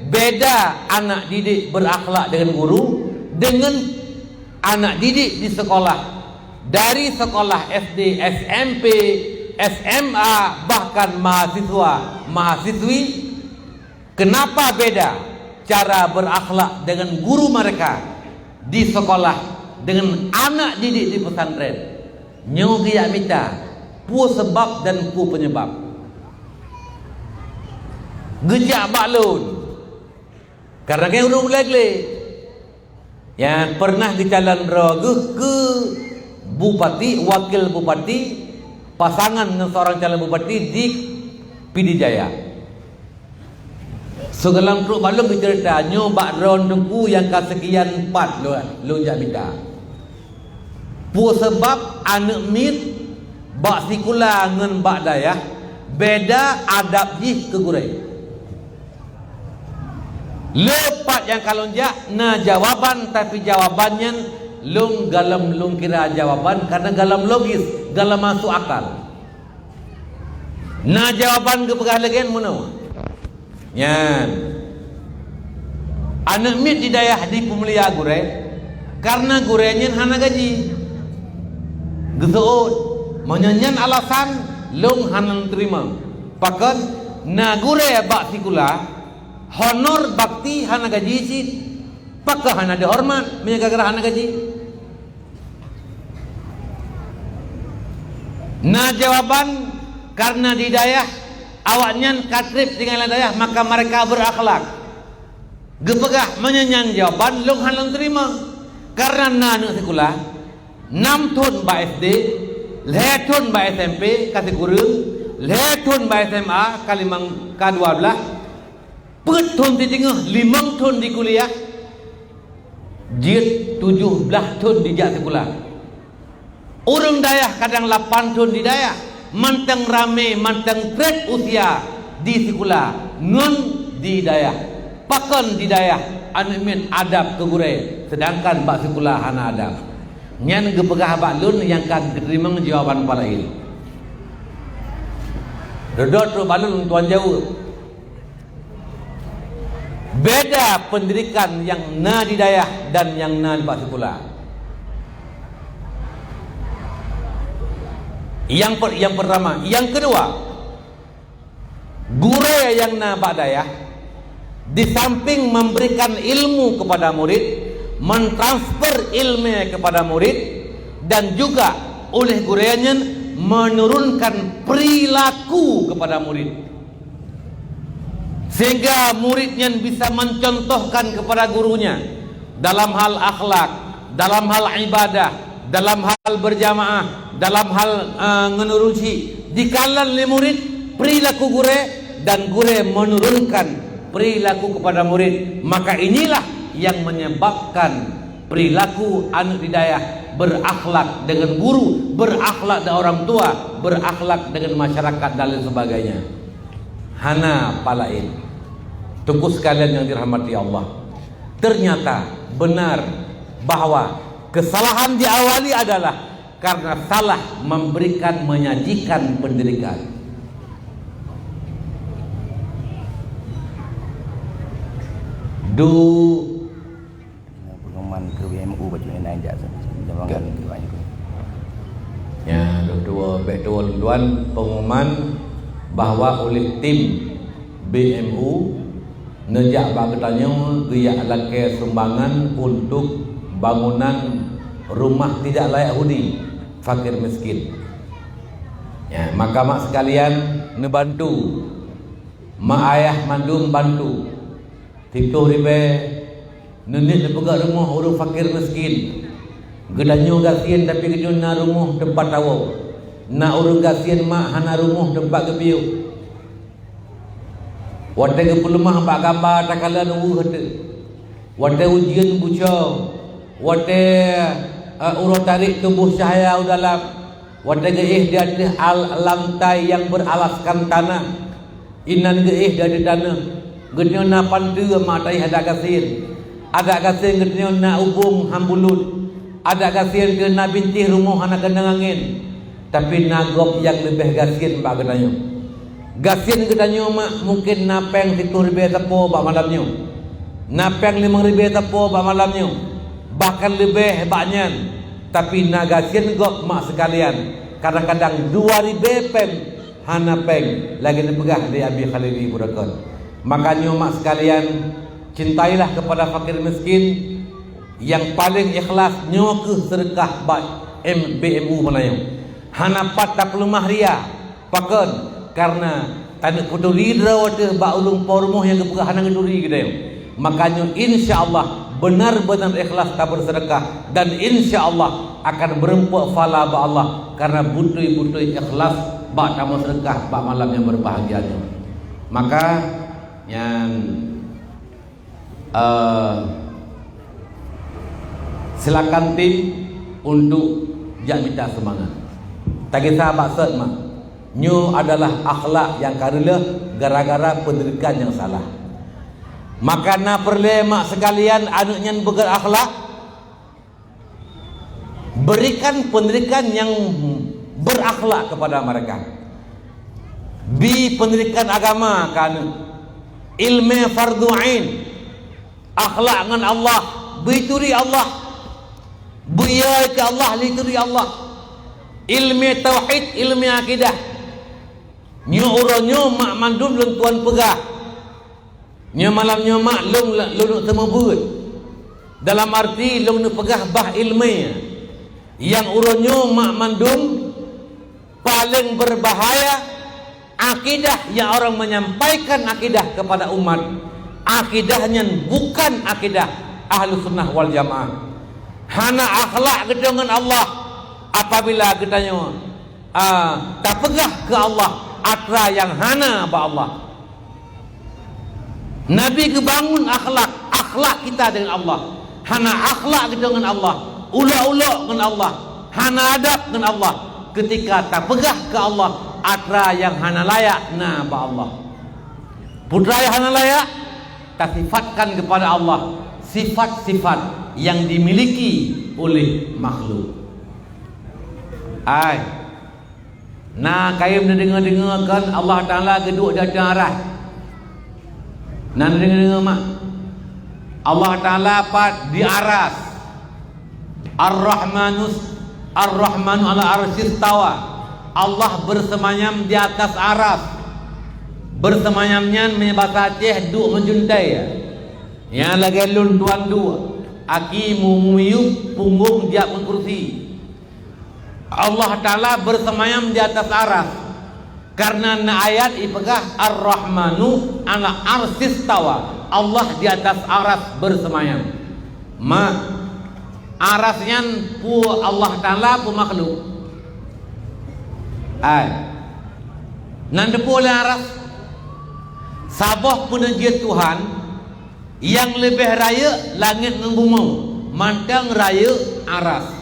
beda anak didik berakhlak dengan guru dengan anak didik di sekolah, dari sekolah SD, SMP, SMA, bahkan mahasiswa, mahasiswi. Kenapa beda cara berakhlak dengan guru mereka di sekolah dengan anak didik di pesantren? Nyogi amita, pu sebab dan pu penyebab. Gejak baklun, karena kayak urung lagi yang pernah di calon roguh ke bupati, wakil bupati, pasangan dengan seorang calon bupati di Pidijaya. Segelam truk balung bercerita nyobak ron dengku yang kesekian 4 lo jabita. Pu sebab anak mit bak sikula ngen bak daya beda adab jih ke gurai. Lepat yang kalau jak na jawaban, tapi jawabannya lung galam lung kira jawaban karena galam logis, galam masuk akal. Na jawaban ke pegah legen muno. Nyan. Anak mit di dayah di pemulia gure karena gurenya hana gaji. Gesuut menyanyian alasan lung hana terima. Pakat na gure bak sikula honor bakti hana gaji sit, pakah hana dihormat menjaga hana gaji. Nah jawaban karena di dayah awaknya katrip tinggal dayah maka mereka berakhlak. Gepegah menyanyian jawaban long halang terima karena nanu sekolah 6 tahun ba SD, 5 tahun ba SMP kasih kurung, 5 tahun ba SMA kalimang K12. Tahun di tengah 5 tahun di kuliah, jid 17 tahun di jak sekolah. Orang dayah kadang 8 tahun di dayah, manteng rame, manteng tret usia di sekolah, nun di dayah, pakan di dayah, anumin adab ke gure, sedangkan bak sekolah hana adab. Nyan gepegah balun yang kan terima jawaban pala ini. Dodot ro balun tuan jauh. Beda pendidikan yang na di dayah dan yang na di bak sekolah. Yang pertama, yang kedua, guru yang na bak dayah di samping memberikan ilmu kepada murid, mentransfer ilmu kepada murid, dan juga oleh gurunya menurunkan perilaku kepada murid. Sehingga muridnya bisa mencontohkan kepada gurunya dalam hal akhlak, dalam hal ibadah, dalam hal berjamaah, dalam hal menerusi. Dikalan oleh murid perilaku gure dan gure menurunkan perilaku kepada murid, maka inilah yang menyebabkan perilaku anak hidayah berakhlak dengan guru, berakhlak dengan orang tua, berakhlak dengan masyarakat dan lain sebagainya. Hana palain. Tunggu sekalian yang dirahmati Allah, ternyata benar bahwa kesalahan diawali adalah karena salah memberikan, menyajikan pendidikan. Pengumuman ke WMU baju yang naik jasa jawaban ya, dua tuan pengumuman bahwa oleh tim BMU nejak bagtanya giyak lake sumbangan untuk bangunan rumah tidak layak huni fakir miskin. Ya, maka mak sekalian nebantu, mak ayah mandum bantu. Tito ribe nenek nepegak rumah orang fakir miskin. Gedanyo gasian tapi gedanyo na rumah tempat tawo. Na orang gasian mak hana rumah tempat gebiu. Wate ke pelemah bak gambar takala nunggu hete. Wate ujian bucau. Wate urut tarik tubuh cahaya dalam. Wate geih di atas lantai yang beralaskan tanah. Inan geih dari tanah. Gedenyo na pantu matai ada kasir. Ada kasir gedenyo na ubung hambulut. Ada kasir ke na bintih rumah anak kendang angin. Tapi nagop yang lebih gasir bak gedanyo. Gasin gedanyo mak mungkin napeng 7,000 tepo bak malamnya. Napeng 5,000 tepo bak malamnya. Bahkan lebih banyak. Tapi nagasin gop mak sekalian. Kadang-kadang 2,000 peng hana peng lagi dipegah di Abi Khalili Burakon. Makanya mak sekalian, cintailah kepada fakir miskin. Yang paling ikhlas nyoke sedekah bak BMU Melayu. Hana 40 ria pakon. Karena tanda kuturi rawat ba ulung pormoh yang kepegah hanang duri gede. Makanya insyaallah benar-benar ikhlas tak bersedekah dan insyaallah akan berempuk fala ba Allah karena butui-butui ikhlas ba tamu sedekah ba malam yang berbahagianya. Maka yang silakan tim untuk jak minta semangat. Tagi sahabat set mak. Nyu adalah akhlak yang karela gara-gara pendidikan yang salah. Maka na perle mak sekalian anaknya berakhlak, berikan pendidikan yang berakhlak kepada mereka. Bi pendidikan agama kan ilmu fardu ain, akhlak dengan Allah, bituri Allah, buya ke Allah, lituri Allah, ilmu tauhid, ilmu akidah. Nyo uronyo mak mandum leng tuan pegah. Nyo malam nyo mak long temebut. Dalam arti long pegah bah ilmu. Yang uronyo mak mandum paling berbahaya akidah yang orang menyampaikan akidah kepada umat. Akidahnya bukan akidah Ahlus Sunnah wal Jamaah. Hana akhlak dengan Allah apabila kita nyo tak pegah ke Allah. Atra yang hana ba Allah. Nabi kebangun akhlak kita dengan Allah. Hana akhlak kita dengan Allah. Ula-ula dengan Allah. Hana adab dengan Allah. Ketika tak pegah ke Allah, atra yang hana layak na ba Allah. Putra yang hana layak tak sifatkan kepada Allah sifat-sifat yang dimiliki oleh makhluk. Nah, kayu mendengar kan Allah Ta'ala geduk datang arah. Nah, dengar mak. Allah Ta'ala apa di aras. Ar-Rahmanu ala arsyis tawa. Allah bersemayam di atas aras. Bersemayamnya menyebabkan Aceh duk menjuntai ya. Yang lagi lun tuan dua. Aki mumiyuk punggung dia pun kursi. Allah Ta'ala bersemayam di atas aras. Karena ayat ipegah Ar-Rahmanu ala arsis tawa. Allah di atas aras bersemayam. Arasnya pu Allah Ta'ala pu makhluk. Nanti pu oleh aras. Sabah penajid Tuhan yang lebih raya langit dengan bumi. Mantang raya aras.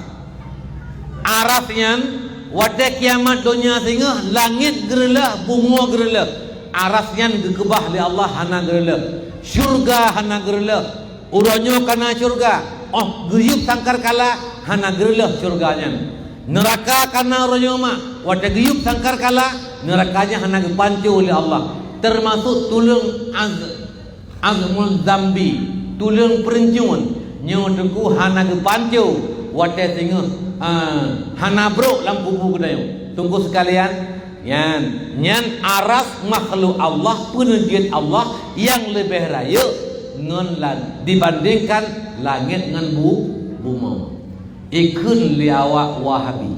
Arasnya wadah kiamat dunia sehingga langit gerelah, bunga gerelah. Arasnya gekebah oleh Allah hana gerelah. Syurga hana gerelah. Uranyo kana syurga. Oh, guyup sangkar kala hana gerelah syurganya. Neraka kana uranyo mak. Wadah guyup sangkar kala nerakanya hana gepancu oleh Allah. Termasuk tulung azmul zambi, tulung perencuan. Nyo tengku hana gepancu. Wadah sehingga hana bro lampu buku dayo. Tunggu sekalian, Nyan aras makhluk Allah, penunjuk Allah yang lebih raya dibandingkan langit dengan bumi. Ikun liawak Wahabi.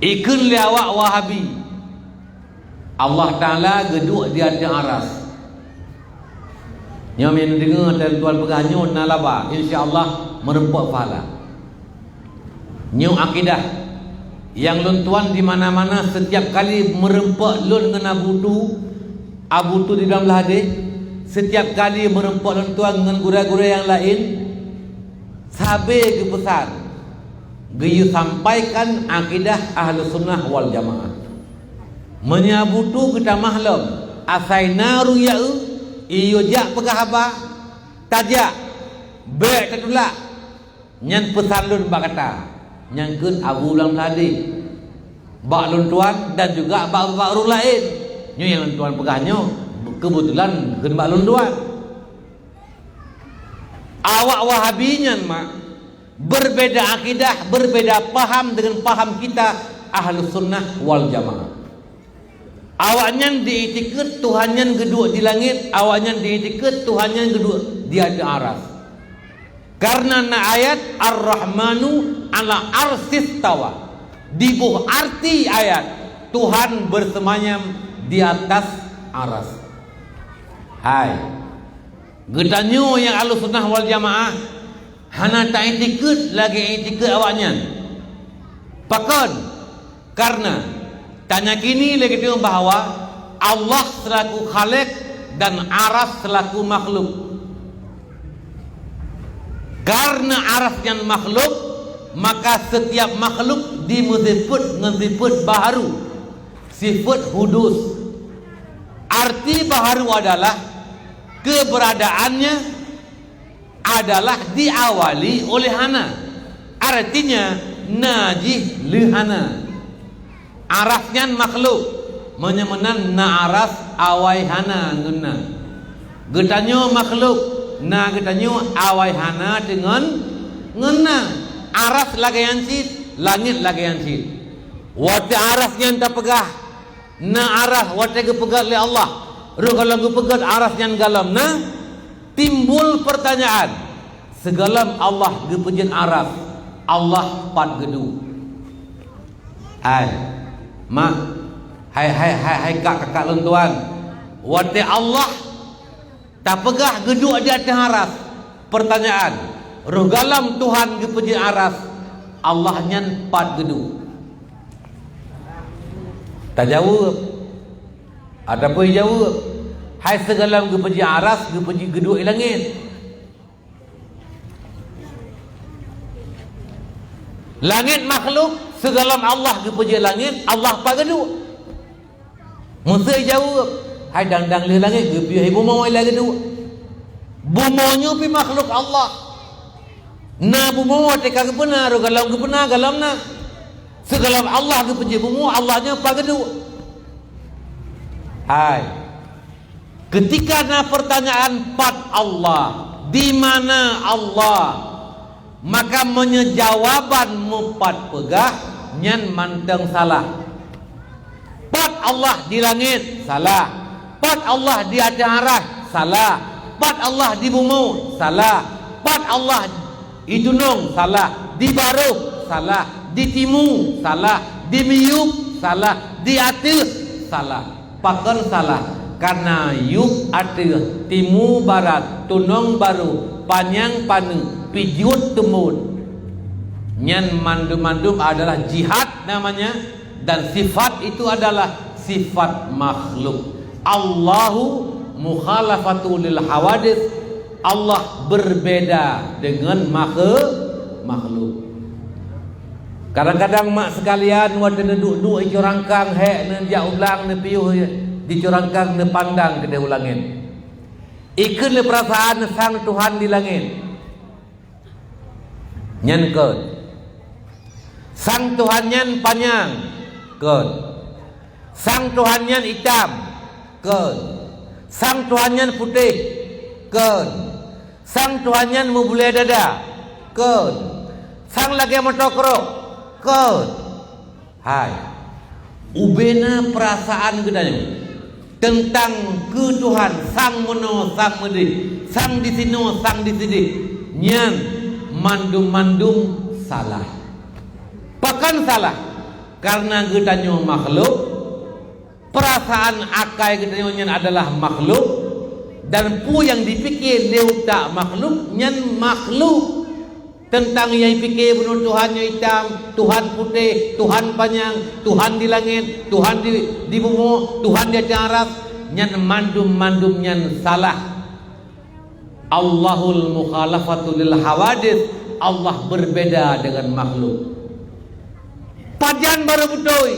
Ikun liawak Wahabi. Allah Ta'ala geduk di atas aras. Yang yang dengar tuan pegahnya nalaba, insya-Allah merempok pahala. New akidah yang luntuan di mana-mana setiap kali merempok lun dengan Abu tu di dalam hadis, setiap kali merempok luntuan dengan gura-gura yang lain, sahabat ke pesan geyu sampaikan akidah Ahlus Sunnah wal Jamaah. Menyabutu kita mahlum asaina ruya'u iyo jak pegahaba tajak baik tertulak nyan pesan lun bak kata nyangkut Abu Ulang tadi bak luntuan dan juga bak orang lain nyo yang luntuan pegahnya kebetulan gen bak luntuan awak Wahabinya mak berbeda akidah, berbeda paham dengan paham kita Ahlus Sunnah wal Jamaah. Awaknya diitikad Tuhannya geduk di langit, awaknya diitikad Tuhannya geduk di atas aras. Karena ayat Ar-Rahmanu ala arsis tawa. Di buah arti ayat Tuhan bersemayam di atas aras. Hai. Gedanyo yang Ahlus Sunnah wal Jamaah hana tak itikad lagi itikad awaknya. Pakon karena tanya kini lagi tengok bahawa Allah selaku Khalik dan aras selaku makhluk. Karena arasnya makhluk, maka setiap makhluk dimensifat dengan sifat baharu, sifat hudus. Arti baharu adalah keberadaannya adalah diawali oleh hana. Artinya najih lihana. Arasnya makhluk menyemenan na aras awai hana ngena. Getanyo makhluk na getanyo awai hana dengan ngena. Aras lagayan sid, langit lagayan sid. Wate arasnya enta pegah. Na aras wate gepegat oleh Allah. Ru kalau gepegat arasnya galam na timbul pertanyaan. Segalam Allah gepejen aras. Allah pat gedu. Hai. Mak, hai kakak luntuan. Wate Allah tak pegah geduk di atas aras. Pertanyaan, roh galam Tuhan gepeji aras, Allah nyan pat geduk. Tak jawab. Ada pun jawab. Hai segalam gepeji aras, gepeji geduk di langit. Langit makhluk, segalam Allah gepeji langit, Allah pak geduk. Musa jawab, hai dang-dang le langit gepeji hai bumau ai geduk. Bumaunya pi makhluk Allah. Na bumau te kagak benar, galam ke benar galamna. Segalam Allah gepeji bumau, Allahnya pak geduk. Hai. Ketika na pertanyaan pat Allah, di mana Allah? Maka menyejawaban mupat pegah nyan manteng salah. Pat Allah di langit salah. Pat Allah di atas aras salah. Pat Allah di bumi salah. Pat Allah di gunung salah. Di baruh salah. Di timu salah. Di miyuk salah. Di atas salah. Pakan salah. Karena yuk atas, timu barat, tunong baru, panjang panu, pijut temut. Nyan mandum-mandum adalah jihad namanya. Dan sifat itu adalah sifat makhluk. Allahu mukhalafatu lil hawadith. Allah berbeda dengan makhluk. Kadang-kadang mak sekalian wad duduk ijo rangkang hek ne dia ulang ne piuh dicurangkan ne pandang ke ulangin. Ikut le perasaan sang Tuhan di langit. Nyan kot. Sang Tuhan nyan panjang. Kot. Sang Tuhan nyan hitam. Kot. Sang Tuhan nyan putih. Kot. Sang Tuhan nyan membulai dada. Kot. Sang lagi motokrok. Kau hai ubena perasaan gedanya tentang ke Tuhan sang mono sang medi sang di sino sang di sini nyan mandum-mandum salah. Pakan salah karena gedanya makhluk, perasaan akai gedanya nyan adalah makhluk, dan pu yang dipikir leu tak makhluk nyan makhluk. Tentang yang fikir bunuh Tuhan yang hitam, Tuhan putih, Tuhan panjang, Tuhan di langit, Tuhan di bumi, Tuhan di atas, nyan mandum-mandum nyan salah. Allahul mukhalafatu lil hawadith, Allah berbeda dengan makhluk. Pajan baru betul.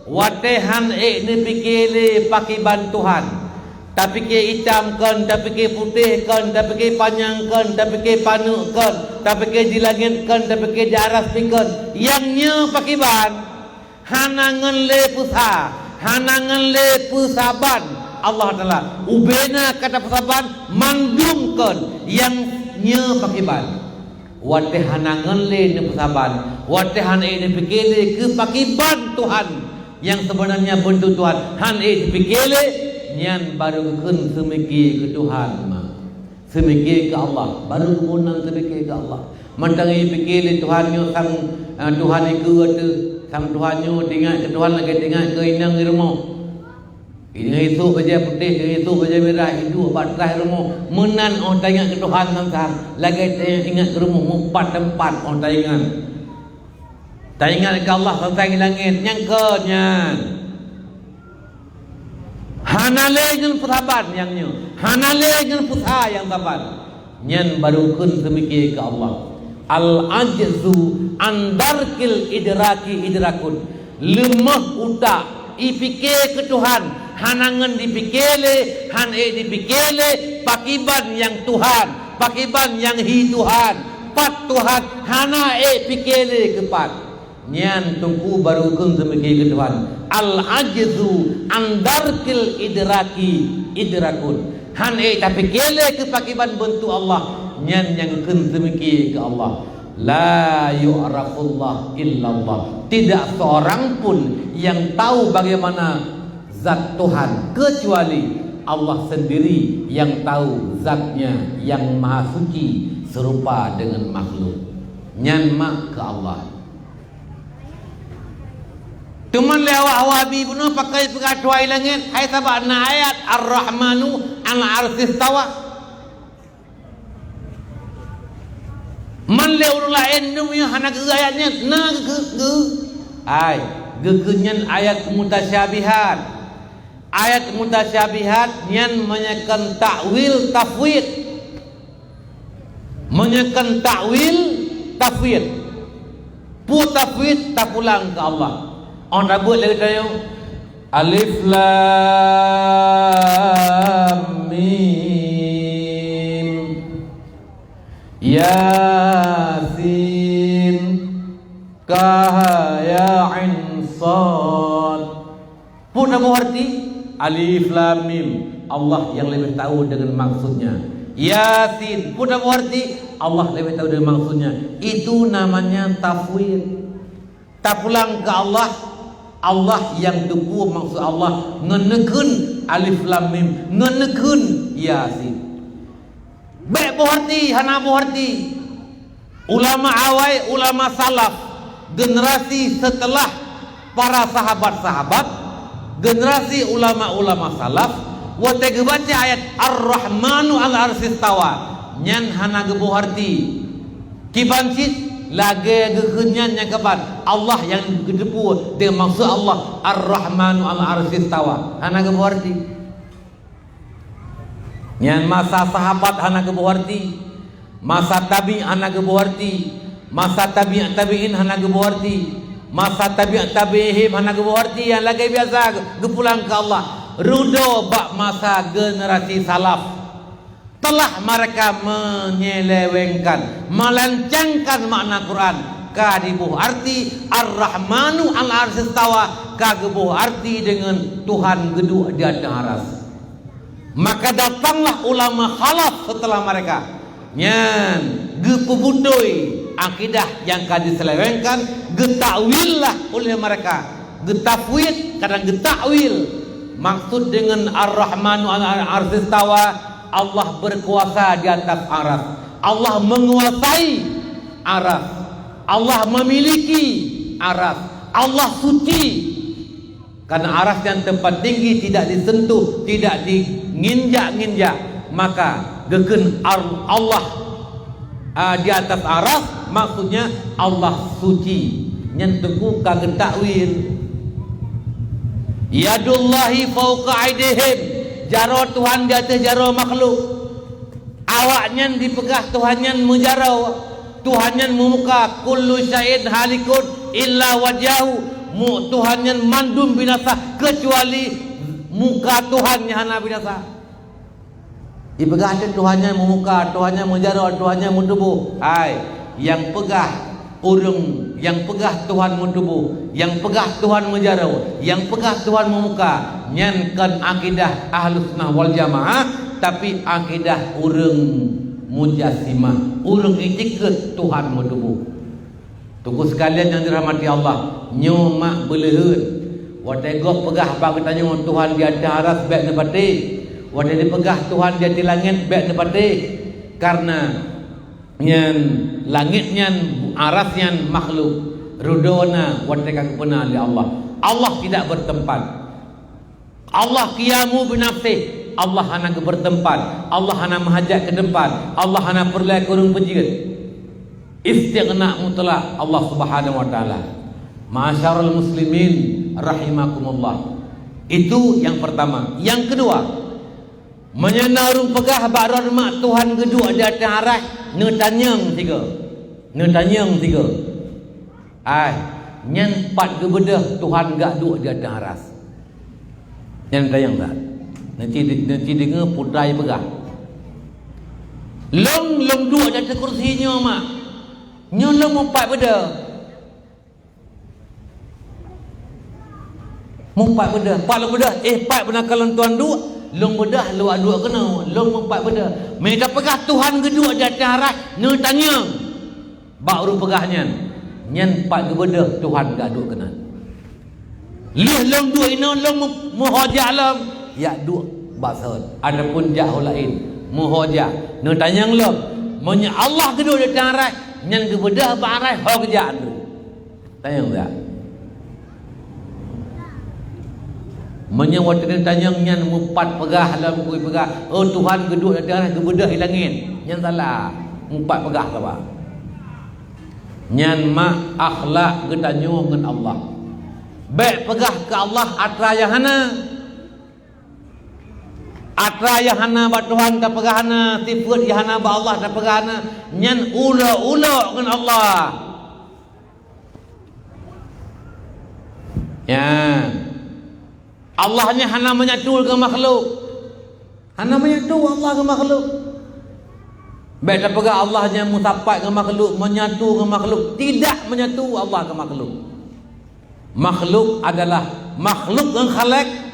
Watehan ni fikir le pakai bantuhan. Tapi ke hitam kan, tapi ke putih kan, tapi ke panjang kan, tapi ke panu kan, tapi ke di langit kan, tapi ke di aras kan. Yangnya pakai ban, hanangan le pusa, hanangan le pusaban. Allah Taala ubena kata pusaban mandum kan, yangnya pakai ban. Wate hanangan le ni pusaban, wate han ni fikir le ke pakai ban Tuhan yang sebenarnya bentuk Tuhan. Han fikir le nyan baru kun semiki ke Tuhan mah, semiki ke Allah, baru kemudian semiki ke Allah. Mantangi fikir Tuhan nyo sang Tuhan iku ada, sang Tuhan nyo tinggal ke Tuhan lagi tinggal ke inang irmo. Ini itu kerja putih, ini itu kerja merah, itu batrah irmo. Menan orang tanya ke Tuhan sang lagi ingat irmo empat tempat orang tanya. Tanya ke Allah sang langit nyangka nyan. Hanale dengan pusaban yangnya, hanale dengan pusa yang taban. Nyan baru kun semiki ke Allah. Al ajzu andarkil idraki idrakun. Lemah utak ipike ke Tuhan. Hanangan dipikele, han dipikele, pakiban yang Tuhan, pakiban yang hi Tuhan, pat Tuhan, hana pikele kepat. Nyan tungku baru kun semiki ke Tuhan. Al ajzu andarkil idraki idrakun. Han tapi kele ke pakiban bentuk Allah. Nyan yang kun semiki ke Allah. La yu'rafullah illallah. Tidak seorang pun yang tahu bagaimana zat Tuhan kecuali Allah sendiri yang tahu zatnya yang maha suci serupa dengan makhluk. Nyan mak ke Allah. Cuman lewat wabi pun pakai pengatuai langit. Hai sabak na ayat Ar-Rahmanu al-Arsis tawa. Man lewat lain ni hana ke ayatnya na ke. Ai, gegenyan ayat mutasyabihat. Ayat mutasyabihat yang menyekan takwil tafwid. Menyekan takwil tafwid. Pu tafwid tak pulang ke Allah. On rabut lagi tayo alif lam mim yasin kah ya ain sad. Pun apa arti alif lam mim? Allah yang lebih tahu dengan maksudnya. Yasin pun apa arti? Allah lebih tahu dengan maksudnya. Itu namanya tafwid. Tak pulang ke Allah. Allah yang tuku maksud Allah ngenekun alif lam mim, ngenekun yasin. Baik berarti hana berarti ulama awal, ulama salaf, generasi setelah para sahabat-sahabat, generasi ulama-ulama salaf, wate baca ayat Ar-Rahmanu al-Arsis tawa, nyan hana berarti kibancit lagi gegenyan yang keban Allah yang gedepu dengan maksud Allah Ar-Rahmanu al-Arsis tawa. Hana berarti yang masa sahabat hana berarti, masa tabi hana berarti, masa tabi'in hana berarti, masa tabi'ihim hana berarti. Yang lagi biasa gepulang ke Allah rudo bak masa generasi salaf telah mereka menyelewengkan, melencengkan makna Quran. Kadibuh arti Ar-Rahmanu al-Arsis tawa, kagebuh arti dengan Tuhan geduk di atas aras. Maka datanglah ulama khalaf setelah mereka. Nyan gepubutoi akidah yang akan diselewengkan getakwil lah oleh mereka. Getafwid kadang getakwil. Maksud dengan Ar-Rahmanu al-Arsy istawa, Allah berkuasa di atas aras. Allah menguasai aras. Allah memiliki aras. Allah suci. Karena aras yang tempat tinggi tidak disentuh, tidak diinjak-injak, maka geken Allah di atas aras, maksudnya Allah suci. Nyentuku kagak takwil. Yadullahi fauqa aidihim, jaro Tuhan di atas jaro makhluk. Awaknya dipegah Tuhannya menjarau, Tuhannya memuka kullu syai'in halikun illa wajhahu. Tuhannya mandum binasa kecuali muka Tuhannya hana binasa. Dipegah Tuhannya memuka, Tuhannya menjarau, Tuhannya mentubuh. Hai, yang pegah urung, yang pegah Tuhan mentubuh, yang pegah Tuhan menjarau, yang pegah Tuhan memuka, nyankan akidah Ahlus Sunnah wal Jamaah, tapi akidah urung mujassimah, urung itikad Tuhan mentubuh. Tunggu sekalian yang dirahmati Allah, nyomak beleheun. Wadai gok pegah bagi tanya Tuhan di atas aras baik nepati. Wadai dipegah Tuhan di atas langit baik nepati. Karena nyan langit nyan aras nyan makhluk. Rudona wadai kagak pernah oleh Allah. Allah tidak bertempat. Allah qiyamu binafsih. Allah hana bertempat. Allah hana menghajat ke depan. Allah hana perlai kurung penjigit. Istighna mutlak Allah Subhanahu wa taala. Ma'asyiral muslimin rahimakumullah. Itu yang pertama. Yang kedua, menyenarung pegah ba'rad mak Tuhan kedua di atas arah netanyang tiga. Netanyang tiga. Nyen empat gebedah Tuhan gak duk di atas aras. Yang tayang tak. Nanti dengar putrai pegah. Long duk di atas kursinya mak. Nyolong mumpat beda. Mumpat beda. Pak long beda. Pak benar kalau tuan dua. Long beda lu dua kena. Long mumpat beda. Mereka pegah Tuhan kedua di atas arah. Ni tanya. Baru pegahnya. Nyen pak beda Tuhan gak dua kena. Lih long dua ini long muhajah alam. Ya dua basah. Adapun jauh lain. Muhajah. Ni tanya long. Menya Allah kedua di atas arah. Nyan kebedah barai hok kerjaan tu. Tanya tak? Menyewat dengan tanya nyan empat pegah dalam kui pegah. Oh Tuhan kedua darah kebedah hilangin. Nyan salah. Empat pegah apa? Nyan mak akhlak ketanya dengan Allah. Baik pegah ke Allah atraya hana. Atraya hana ba Tuhan ta pegahana, sifat hana ba Allah ta pegahana, nyan ula dengan Allah. Ya. Allahnya hana menyatu ke makhluk. Hana menyatu Allah ke makhluk. Baik ta pegah Allahnya mutapat ke makhluk, menyatu ke makhluk, tidak menyatu Allah ke makhluk. Makhluk adalah makhluk yang khalik.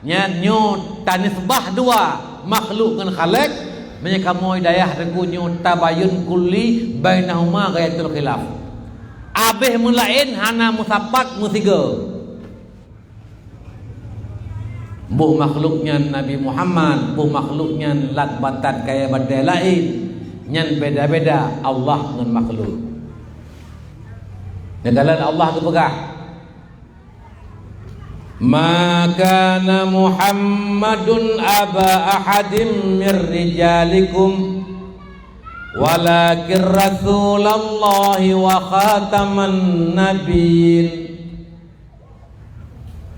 Nyo tanisbah dua makhluk dengan khalik. Mereka mau hidayah rekunyo tabayun kulli bainahuma ghayatul khilaf. Abih mulain hana musapat musiga. Buh makhluknya Nabi Muhammad, buh makhluknya lat batat kaya badai lain. Nyan beda-beda Allah dengan makhluk. Dalam Allah tu pegah. Ma kana Muhammadun aba ahadin min rijalikum walakin rasulallahi wa khataman nabiyyin.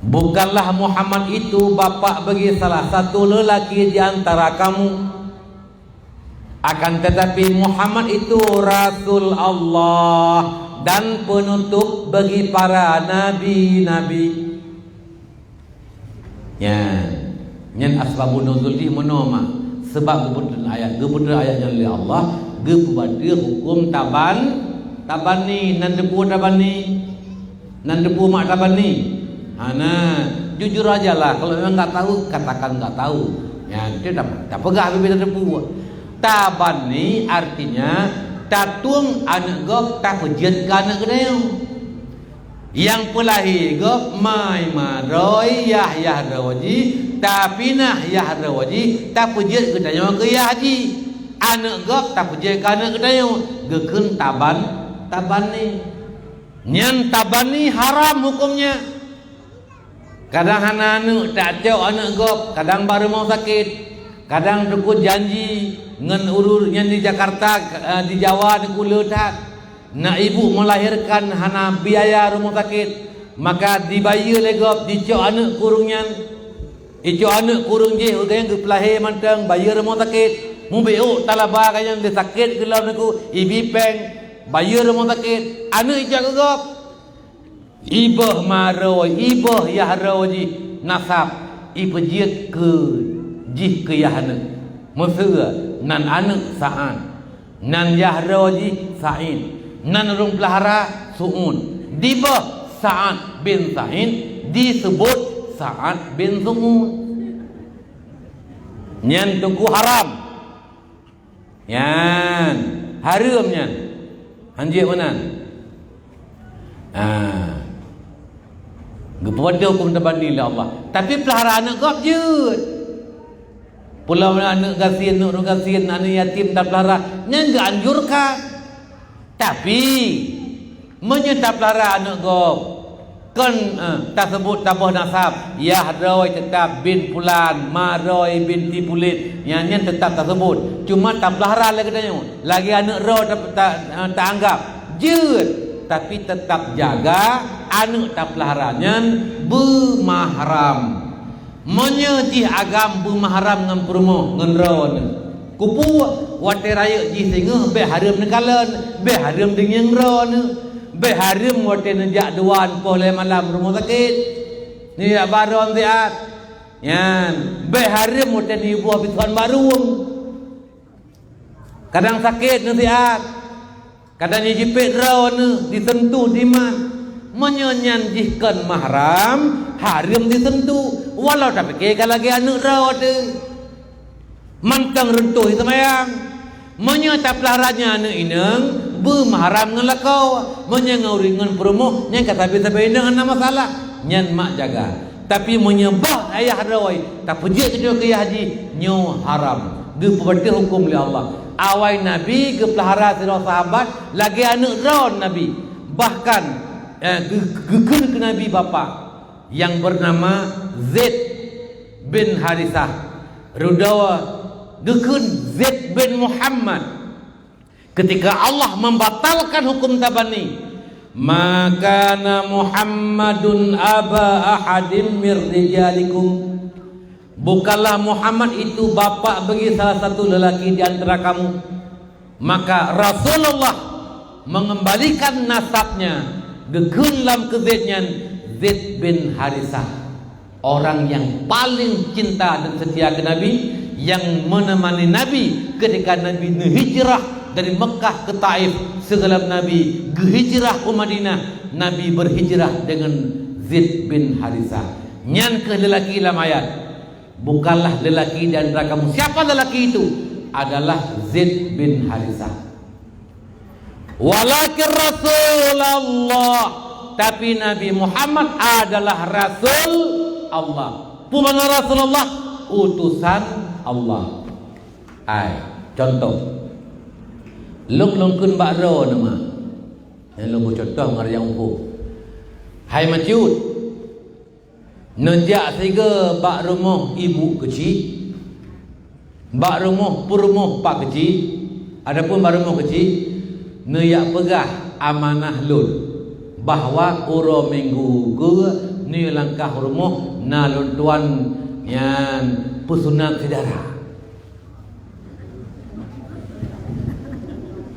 Bukanlah Muhammad itu bapa bagi salah satu lelaki di antara kamu, akan tetapi Muhammad itu rasul Allah dan penutup bagi para nabi-nabi. Ya, nyen asbabun nuzul di menoma sebab kebetulan ayatnya oleh Allah kepada hukum taban ni nan depu taban ni nan depu mak taban ni. Ana jujur aja lah, kalau memang enggak tahu katakan enggak tahu. Ya, dia tak pegah bibir depu. Taban ni artinya Tatuang anak gop tak pejat anak kedai. Yang pelahir gop mai maroi Yahya Rawaji tapi nah Yahya Rawaji tak pejat kedai ke Yahji. Anak gop tak pejat anak kedai gekeun taban ni. Nyan taban ni haram hukumnya. Kadang anak tak cok anak gop, kadang baru mau sakit, kadang tukut janji ngan urur yang di Jakarta, di Jawa di Kula tak. Nak ibu melahirkan hana biaya rumah sakit, maka dibayar legop dicok anak kurungnya. Icok anak kurung je udah pelahir mantang bayar rumah sakit. Mu beuk talaba kayang dia sakit kelam naku ibi peng bayar rumah sakit. Anak icok gop. Ibah maroi, ibah yahraji nasab ipejit ke jih ke yahna. Mesra nan anak sa'an, nan yahraji sa'in, nan rung pelahara su'un. Dibah Sa'ad bin Sa'in disebut Sa'ad bin Su'un. Nyan tunggu haram. Yan haram nyan. Hanjir mana? Kepada hukum terbanding Allah. Tapi pelihara anak gop je. Pulau anak gasin, anak gasin, anak yatim tak pelihara. Yang enggak anjurkan. Tapi menyetap pelihara anak gop. Kan tak sebut tabah nasab. Yahroi tetap bin Fulan, Maroi binti Pulit. Yang tetap tak sebut. Cuma tak pelihara lagi katanya. Lagi anak roh tak anggap. Je. Tapi tetap jaga anak tak pelaharannya bermahram. Menyejih agam bermahram dengan perumoh dengan rawan. Kupu wate raya ji singa be haram nekalan, be haram dengan rawan. Be haram wate nejak duan poleh malam rumah sakit. Ni baron siat. Yan, be haram wate ni buah bituan baru. Kadang sakit ni siat. Kadang ni jipit rawan disentuh di man. Menyanjihkan mahram haram disentuh. Walau tak fikir lagi anak rawan tu. Mantang rentuh semayang. Menyatap laranya anak inang bermahram dengan lakau. Menyangau dengan perumoh yang kata sampai inang ada masalah. Nyan mak jaga. Tapi menyembah ayah rawai. Tak pejik kedua ke haji. Nyo haram. Dia perbuatan hukum oleh Allah. Awal Nabi ke pelihara sirah sahabat lagi anak rawan Nabi. Bahkan gekun ke Nabi bapa yang bernama Zaid bin Harisah. Rudawa gekun Zaid bin Muhammad. Ketika Allah membatalkan hukum tabani, maka Muhammadun aba ahadim mir rijalikum. Bukanlah Muhammad itu bapa bagi salah satu lelaki di antara kamu. Maka Rasulullah mengembalikan nasabnya gekun lam ke Zaid bin Harisah, orang yang paling cinta dan setia ke Nabi, yang menemani Nabi ketika Nabi hijrah dari Mekah ke Taif. Segala Nabi hijrah ke Madinah, Nabi berhijrah dengan Zaid bin Harisah. Nyan ke lelaki dalam ayat. Bukanlah lelaki dan kamu. Siapa lelaki itu? Adalah Zaid bin Harisah. Walakin Rasulullah, tapi Nabi Muhammad adalah Rasul Allah. Pemana Rasulullah? Utusan Allah. Contoh. Lung-lungkun bakro nama. Yang lungkun contoh ngarang umpu. Hai maciut. Nejak tiga bak rumah ibu kecil, bak rumah purumah pak kecil, adapun bak rumah kecil, neyak pegah amanah lun bahawa uro minggu ke ni langkah rumah nalun tuan yang pusunat saudara.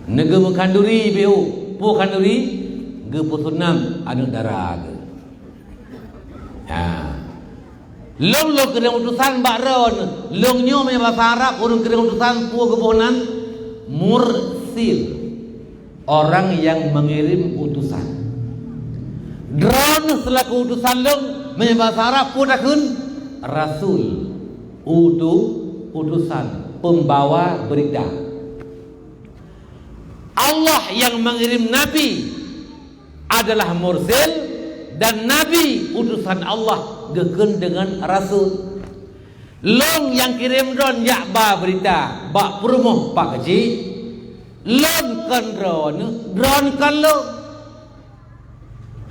Nega mengkanduri beu, pu kanduri ge pusunam anu darah ge. Long kena utusan bakron, long nyo punya bahasa Arab, urung kena utusan puak kebonan mursil, orang yang mengirim utusan. Drone selaku utusan long punya bahasa Arab pudakun rasul, utusan, pembawa berita. Allah yang mengirim Nabi adalah mursil, dan Nabi utusan Allah geken dengan Rasul. Long yang kirim drone yak ba berita bak perumoh pak kecil, long kan drone kan long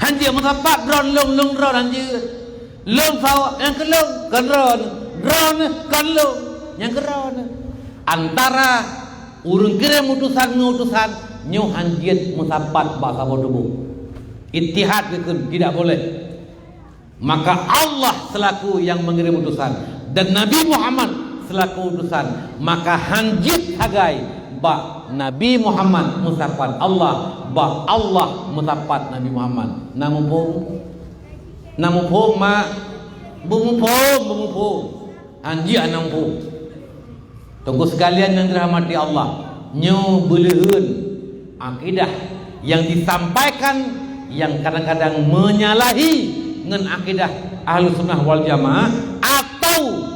hanjir matapak drone long drone hanjir long saw yang ke long kan drone kan long yang ke drone antara urang kirim utusan nyu hanjir matapat bahasa bodoh ittihad geken tidak boleh. Maka Allah selaku yang mengirim utusan dan Nabi Muhammad selaku utusan, maka hanjit hagai ba Nabi Muhammad musapat Allah, ba Allah musapat Nabi Muhammad. Namu pom ma bumu pom hanji anang pom. Tunggu sekalian yang dirahmati Allah, nyu beleun akidah yang disampaikan yang kadang-kadang menyalahi dengan akidah Ahlus Sunnah wal Jamaah, atau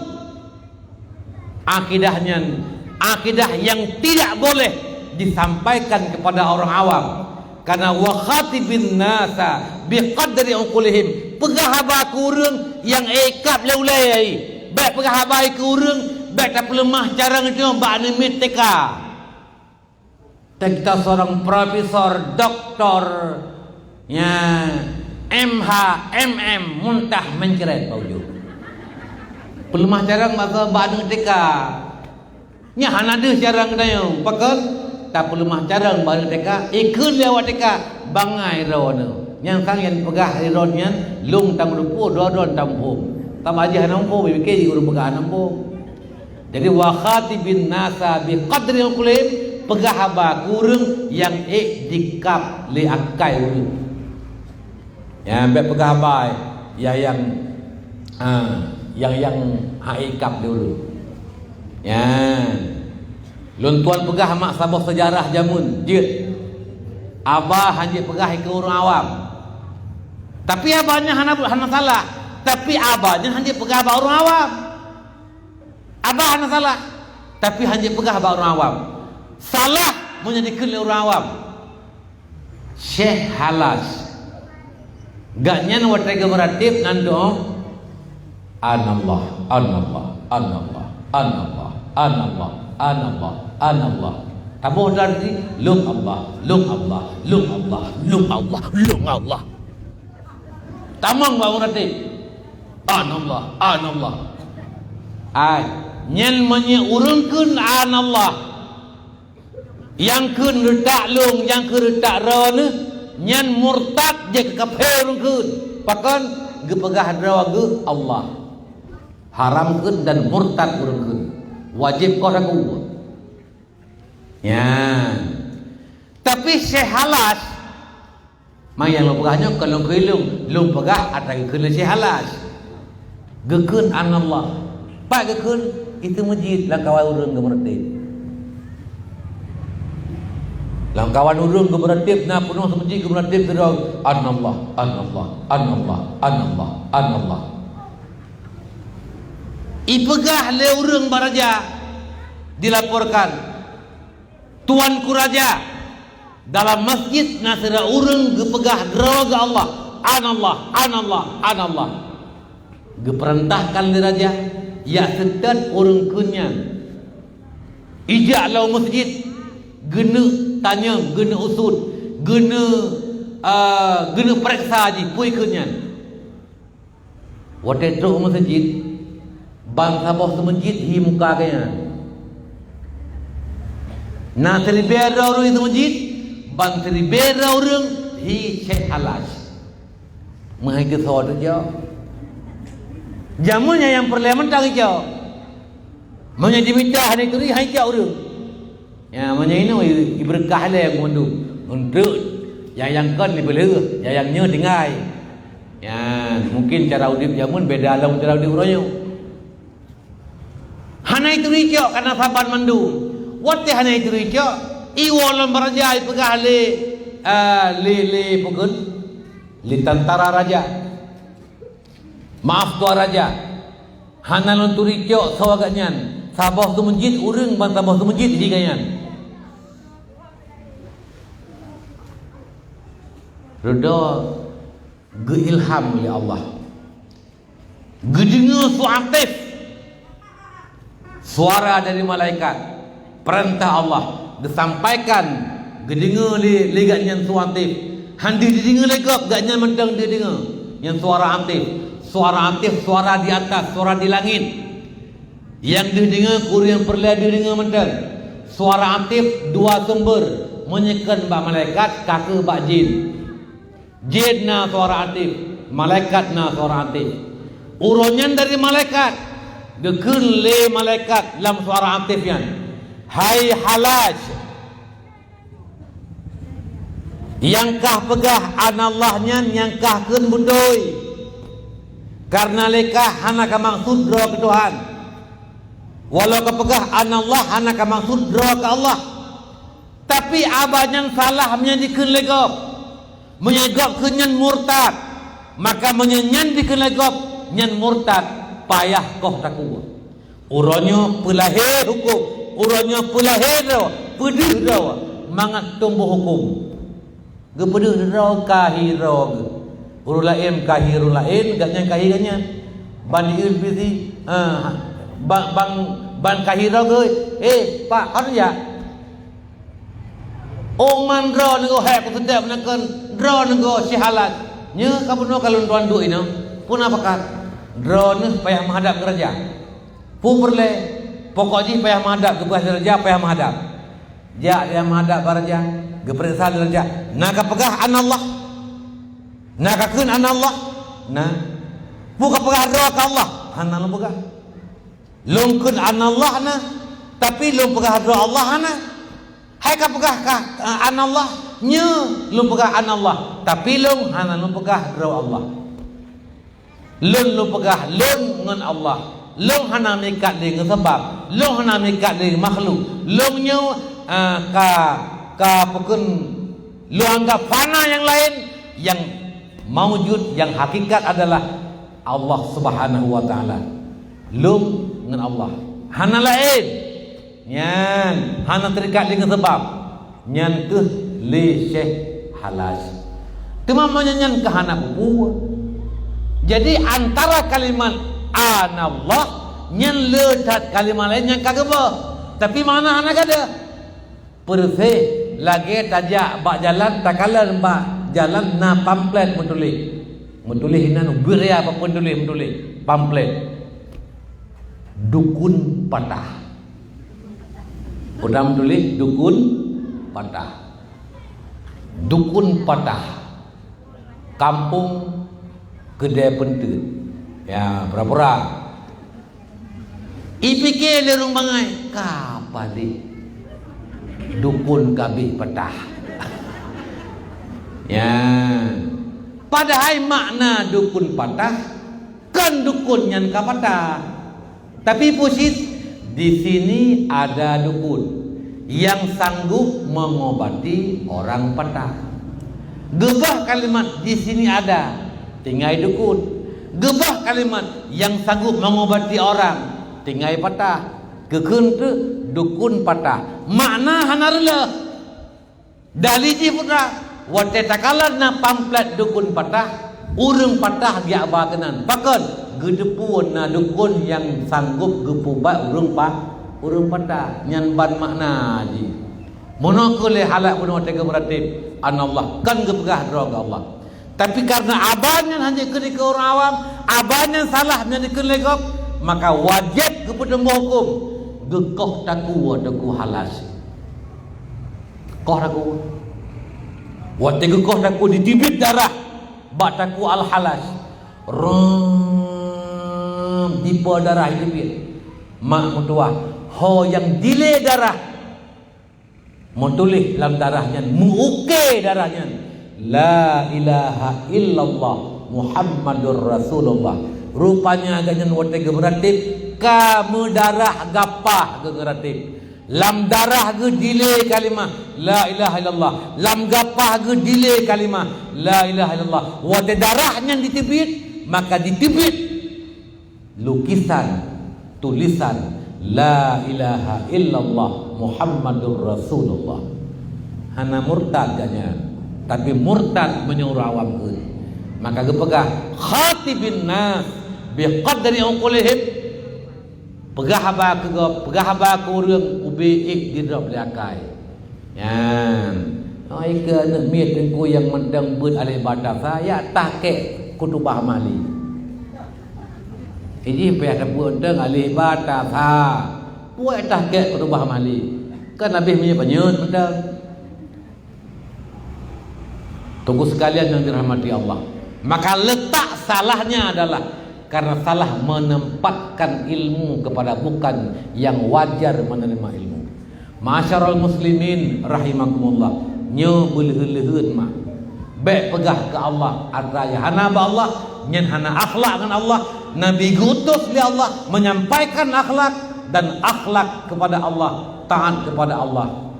akidah yang tidak boleh disampaikan kepada orang awam. Karena wa khatibin nasa biqadri uqulihim, pegahaba kurang yang ekap leulai baik pegahaba kurang baik tak lemah cara ngeu ba nimit teka. Kita seorang profesor doktor ya MH, MM, muntah menceret bauju. Pelemah jarang maka badeng teka. Nya hanade jarang dayo. Pakan tak pelemah jarang badeng teka. Ikun lewat teka bangai rawana. Yang sang yang pegah ironnya lung tam rupu dodon tampum. Tam aja nampo bibike guru pegah nampo. Jadi wa khatibin nasa bi qadri al-qulim, pegah haba kurang yang dikap li akai urang. Ya, baik pegabai yang haikap dulu. Ya, lun tuan pegah mak sabah sejarah jamun, jit. Abah hanya pegah ke orang awam. Tapi abahnya hana salah. Tapi abahnya hanya pegah ba orang awam. Abah hana salah. Tapi hanya pegah ba orang awam. Salah menjadikan orang awam. Syekh Halas gaknya watai gemeratip nando anallah tabuh dari lung Allah tamang bau ratip anallah ai nyen menye urungkeun anallah yang keun retak lung yang keun retak rone nyan murtad je kafir keun pakan gepegah drawa Allah haramkeun dan murtad urang wajib kau ragu ya. Tapi Syekh Halas mang yang lo pegahnya kalau kelung pegah atau keun Syekh Halas gekeun anallah pak gekeun itu masjid langkawan urang gemertib langkawan urung gemeratip na penuh semenjik gemeratip terus anallah ipegah le urung baraja dilaporkan tuanku raja dalam masjid nasira urung gepegah draga Allah anallah geperintahkan le raja ya sedan urung kunyan ijak lau masjid gena tanya, gena usut, gena periksa haji, pui kenyan. Wadah teruk masjid, bangsa bawah masjid hi muka kaya. Na teribera orang itu masjid, bang teribera orang hi Syekh Halas. Mahai ke sawah tu jauh. Jamunya yang parlimen tak jauh. Menjadi minta hari itu hai jauh orang. Ya, mana ini iberkah le yang mundu untuk yang kan ni belu, yang nya tinggai. Ya, mungkin cara udip jamun beda alam cara udip royo. Hana itu rijo karena saban mandu. Wate hana itu rijo, iwolon baraja ipegah le pukun li tentara raja. Maaf tuan raja. Hana lon turijo sawaganyan. Sabah tu masjid urang ban sabah tu masjid digayan. Reda geilham oleh Allah. Gedengar suatif, suara dari malaikat, perintah Allah disampaikan, gedengar li gatnya suatif. Handi didengar legap gatnya mentang dia dengar. Yang suara aktif, suara di atas, suara di langit. Yang didengar kurian perlah didengar mentang. Suara aktif dua sumber, menyekan bak malaikat, kaki bak jin. Jin na suara aktif, malaikat na suara aktif. Uronyan dari malaikat, dekun le malaikat dalam suara aktifnya. Hai halaj, yang kah pegah analahnya, yang kah kun budoi. Karena lekah hana ka maksud dro ke Tuhan. Walau ka pegah analah hana ka maksud dro ke Allah. Tapi abahnya salah menyandikan legap, menyegap kenyan murtad. Maka menyanyan dikeun legap nyan murtad payah koh takua. Uronyo pelahir hukum, uronyo pelahir pedih raw mangat tumbuh hukum. Ge pedih raw kahiro ge. Uru lain kahiru lain gatnya kahiranya. Ban ieu bisi ban kahiro ge pak kan ya. Oman raw nego hek sedap menekan raw nego si halal. Nya kabuno kalon tuan duit no. Pun apakah drone payah menghadap ke raja. Pun perle pokoknya payah menghadap ke bahasa raja, payah menghadap. Ja dia menghadap ke raja, ke perintah raja. Nak pegah an Allah. Nak keun an Allah. Nah. Buka pegah doa ke Allah. Hana lu pegah. Lum keun an Allah na, tapi lum pegah doa Allah na. Hai ka pegah ka an Allah nya lum pegah an Allah, tapi lum hana lum pegah doa Allah. Lun lu pegah lun ngan Allah. Lun hana mikat dengan sebab. Lun hana mikat dengan makhluk. Lun nyu ka pukun lu anggap fana yang lain, yang maujud, yang hakikat adalah Allah Subhanahu wa taala. Lun ngan Allah. Hana lain. Nyan hana terikat dengan sebab. Nyan ke li syekh halaj. Temamanya nyan ke hana bubu. Jadi antara kalimat anallah nyan ledat kalimat lain yang kagak. Tapi mana anak ada? Perse lagi tajak bak jalan takalan bak jalan na pamflet menulis. Menulis nan beria apa menulis pamflet. Dukun patah. Udah menulis dukun patah. Dukun patah. Kampung kedai pentut. Ya, pura-pura. Ipikir lerung bangai. Kapa di? Dukun kabih petah. Ya. Padahal makna dukun patah kan dukun yang kapatah. Tapi pusit di sini ada dukun yang sanggup mengobati orang patah. Gebah kalimat di sini ada. Tinggai dukun. Gebah kalimat yang sanggup mengobati orang. Tinggai patah. Kekun tu dukun patah. Makna hanarlah. Daliji putra. Wate takalan na pamflet dukun patah. Urang patah dia bakanan. Bahkan gedepun na dukun yang sanggup gepubat urang patah. Nyan ban makna ji. Monokole halak puno tega beratib. Anallah kan gepegah droga Allah. Tapi karena abahnya hanya kena ke orang awam, abahnya salah hanya kena legok, maka wajib kepada hukum gekoh taku daku halas. Koh taku. Wate gekoh taku ditibit darah, bak taku al halas. Tipe darah ditibit. Mak mutua, ho yang dile darah. Mutulih dalam darahnya, muke darahnya. La ilaha illallah Muhammadur Rasulullah. Rupanya agaknya wate geberatib kamu darah gapah geberatib. Lam darah ge dile kalimah la ilaha illallah. Lam gapah ge dile kalimah la ilaha illallah. Wate darahnya ditibit, maka ditibit lukisan tulisan la ilaha illallah Muhammadur Rasulullah. Hana murtad ganya. tapi murtad menyuruh awam keun. Maka gepegah khatibin nas biqadri uqulihim. Pegah haba ke urang ubi ik di drop liakai. Yan. Ai ke nak miet engko yang mendang beut alih badak saya take kutubah mali. Ini payah dapur deng alih badak sa. Puai take kutubah mali. Kan Nabi punya penyut mendang. Tunggu sekalian yang dirahmati Allah. Maka letak salahnya adalah karena salah menempatkan ilmu kepada bukan yang wajar menerima ilmu. Masyarul muslimin rahimakumullah. Nyo beleuheun mah. Baik pegah ke Allah araya hana ba Allah, nyen hana akhlak dengan Allah. Nabi gutus li Allah menyampaikan akhlak dan akhlak kepada Allah, taat kepada Allah.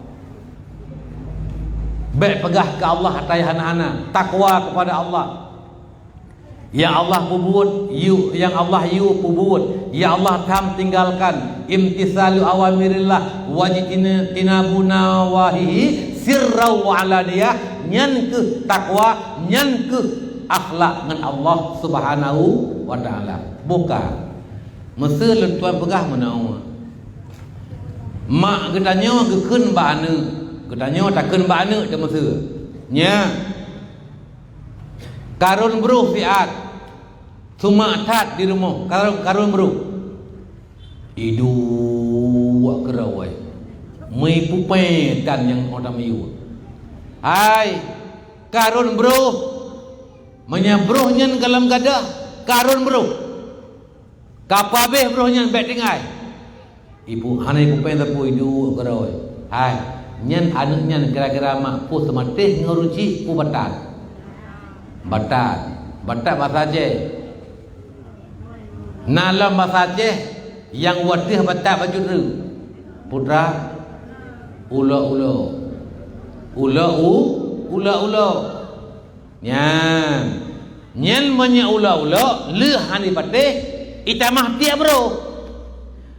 Baik pegah ke Allah araya hana takwa kepada Allah. Yang Allah pubut, yang Allah pubut, ya Allah tam tinggalkan, imtisalu awamirillah wajtinabun nawahihi sirra wa alaniyah, nyan ke takwa, nyan ke akhlak dengan Allah Subhanahu wa taala. Bukan mesti lentuan pegah menawa. Mak gedanya gekeun ba ane, gedanya takeun ba ane teu mesti. Nya karun bruh fiat cuma tat di rumah karun bro idu wak kerawai mai pupe dan yang orang miu hai karun bro menyabruh nyen kalam gadah karun bro kapabeh bro nyen bet tingai ibu hanai pupe tapu idu kerawai hai nyen anu nyen kira-kira mak pu sematih nguruci pu batat bahasa Aceh. Nalam bahasa Aceh yang wadih batak baju tu putra ula nyan menya ula le hani pateh itamah tiap bro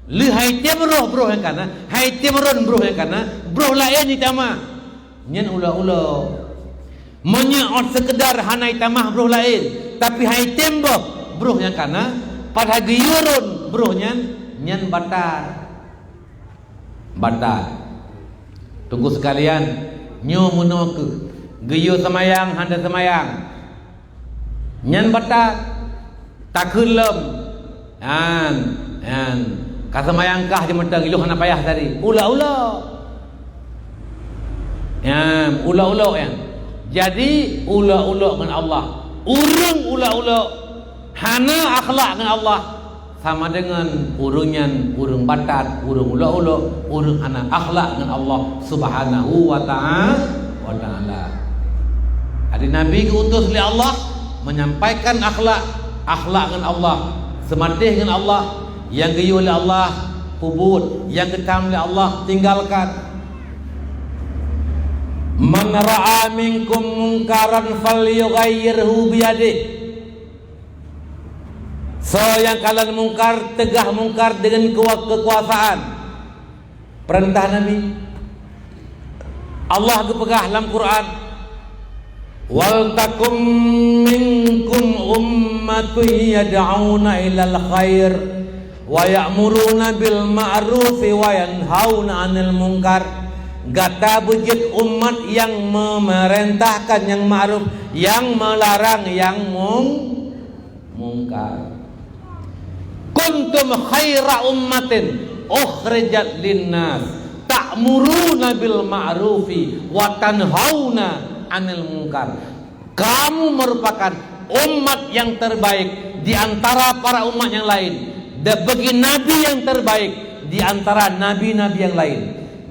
le hai tiap bro yang kana hai tiap bro yang kana bro lain itamah nyan ula menya sekedar hanai tamah bro lain tapi hai tembo bro yang kana pada giyurun brohnya nyan batar. Tunggu sekalian nyo muno ke giyu semayang handa semayang nyan batar takulum an kasemayang kah jemetang iluh hana payah tadi ula yan jadi ula dengan Allah urung ula hana akhlak dengan Allah sama dengan urung batat, urung ula-ula, urung hana akhlak dengan Allah Subhanahu wa ta'ala. Hari Nabi diutus oleh Allah menyampaikan akhlak dengan Allah, sematih dengan Allah, yang geyu oleh Allah pubut, yang ketam oleh Allah tinggalkan. Man ra'a minkum munkaran falyughayyirhu biyadihi. So yang kalian mungkar, tegah mungkar dengan kekuasaan. Perintah Nabi Allah kepegah dalam Quran, wal takum minkum ummatun yad'una ilal khair wa ya'muruna bil ma'ruf wa yanhauna 'anil munkar. Gata bujit umat yang memerintahkan yang ma'ruf, yang melarang yang mungkar. Kuntum khaira ummatin ukhrijat linnas ta'muruna bil ma'rufi wa tanhauna 'anil munkar. Kamu merupakan umat yang terbaik di antara para umat yang lain, dan bagi nabi yang terbaik di antara nabi-nabi yang lain.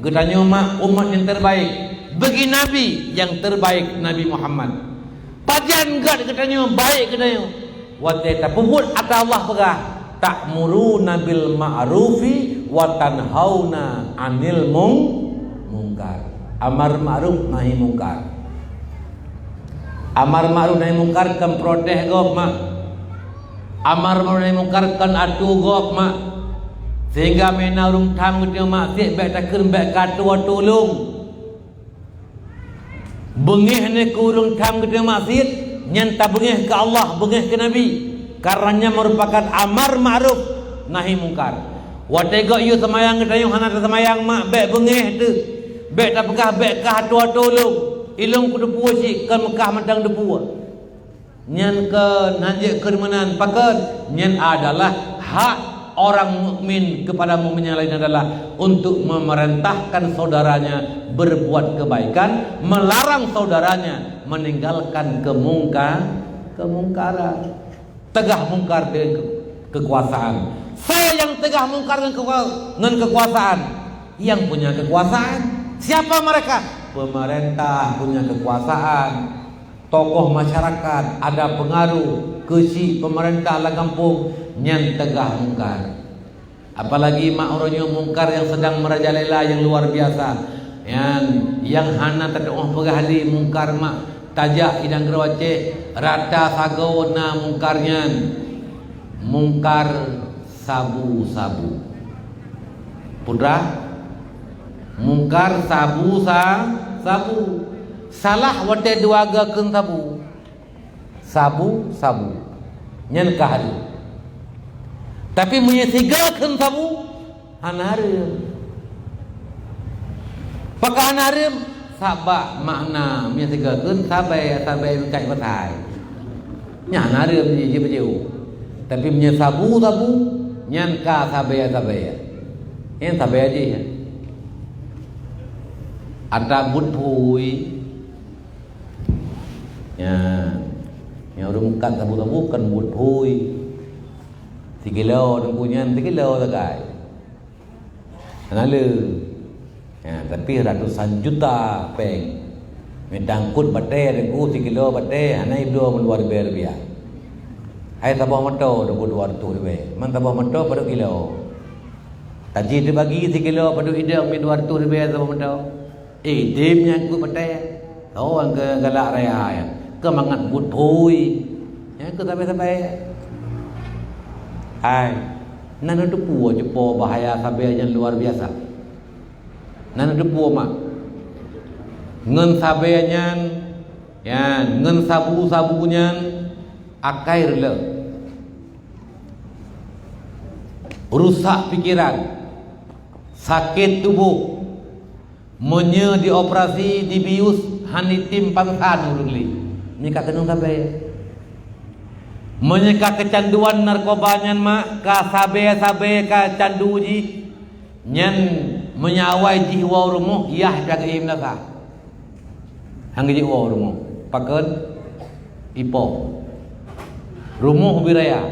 Gedanya umat yang terbaik bagi nabi yang terbaik, Nabi Muhammad. Pajan gad gedanya baik gedanya. Wa ta pubut ata Allah pegah ta'muruna bil ma'rufi wa tanhauna 'anil munkar. Amar ma'ruf nahi munkar. Amar ma'ruf nahi munkar kan protes gop mak. Amar ma'ruf nahi munkar kan atu gop mak. Sehingga mena urung tham gede mak sik baik takun baik katu tolong. Bengih ni kurung tham ke maksiat, nyen tak bengih ke Allah, bengih ke Nabi. Karenanya merupakan amar ma'ruf nahi mungkar. Wa tega you semayang ke dayung hana semayang mak bek bengih tu. Bek tak pekah bek kah tua tolong. Ilung ku depu si kan Mekah mandang depu. Nyen ke nanjek ke menan pakan nyen adalah hak orang mukmin kepada mukmin yang lain adalah untuk memerintahkan saudaranya berbuat kebaikan, melarang saudaranya meninggalkan kemungkaran. Tegah mungkar dengan kekuasaan. Saya yang tegah mungkar dengan kekuasaan. Yang punya kekuasaan siapa mereka? Pemerintah punya kekuasaan. Tokoh masyarakat ada pengaruh ke si pemerintah lah kampung yang tegah mungkar. Apalagi mak orangnya mungkar yang sedang merajalela yang luar biasa. Yang hana terdoa pegahli mungkar mak tajak idang gerawace rata sago na mungkarnya mungkar sabu-sabu. Putra mungkar sabu-sabu. Salah wate dua gakeun sabu nyen kahari. Tapi menyesigakeun sabu hanareum. Pakah hanareum sabak makna menyesigakeun sabai mencai patai. Nya hanareum ji bejeu. Tapi menyesabu nyen ka sabai. Yang sabai aja. Ada but pui. Yang rumkat sabu kan but pui. 3 kilo dan punya 3 kilo takai. Lalu tapi ratusan juta peng. Medangkut bate dan ku 3 kilo bate hanai dua luar biasa. Hai tabah mato dan ku 200 ribu. Man tabah mato pada kilo. Taji dia bagi 3 kilo pada idang 200 ribu tabah mato. Dimnya ku bate. Oh ang galak raya ya. Kemangat but pui. Ya ke sampai hai nana depu jepo bahaya sampai yang luar biasa. Nana depu mak ngen sabenya ngen sabu-sabunya akai rela rusak pikiran, sakit tubuh, menye dioperasi dibius hanitim pangsan urungli nikah kenung sampai menyeka kecanduan narkobanya mak ka sabe ka candu ji nyen menyawai jiwa rumuh yah jaga imnasa hang jiwa rumuh pakeun ipo rumuh biraya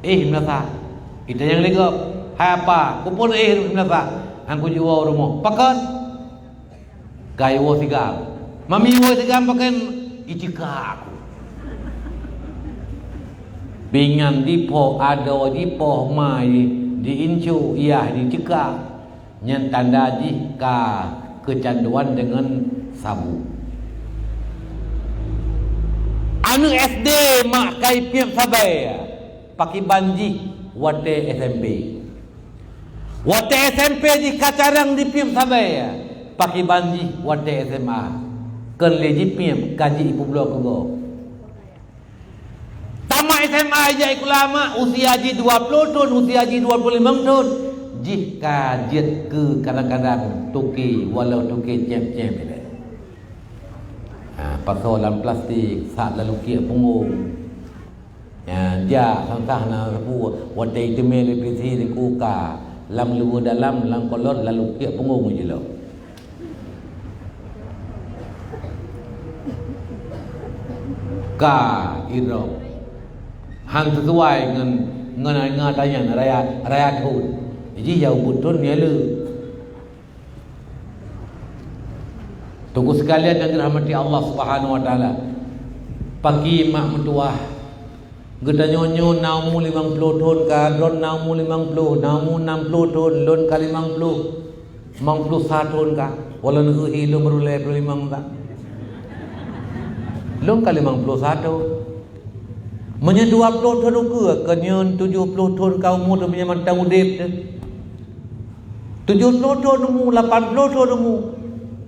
imnasa ita yang legap hai apa kupun imnasa hang ku jiwa rumuh pakeun gaiwo sigam mami wo sigam pakeun icika bingan dipo ado dipo mai diincu iya dicekak nyen tanda jika kecanduan dengan sabu. Anu SD mak kai piep sabai pakai banji wate SMP. Wate SMP di kacarang di piep sabai pakai banji wate SMA. Ken leji piep kaji ibu blok go. Tamat SMA aja ulama usia ji 20 tahun, usia ji 25 tahun. Jika jet ke kadang-kadang tuki walau tuki cem-cem bila. Pasal dalam plastik saat lalu kia punggung. Dia sangkah na rapu wadai temel pisi di kuka lam lu dalam lam kolot lalu kia punggung je lo. Ka irau hang sesuai dengan tanya raya tahun. Jadi jauh betul ni lu. Tunggu sekalian yang dirahmati Allah Subhanahu Wa Taala. Pagi mak mentua. Geda nyonyo naumu 50 tahun ka don naumu 50, naumu 60 tahun lon kali 50. 51 tahun ka. Wala nu hilu merulai 25 tak. Lon kali 51. Menya 20 tahun ke kenyon 70 tahun kau umur tu punya mantang udip tu. 70 tahun umur, 80 tahun umur.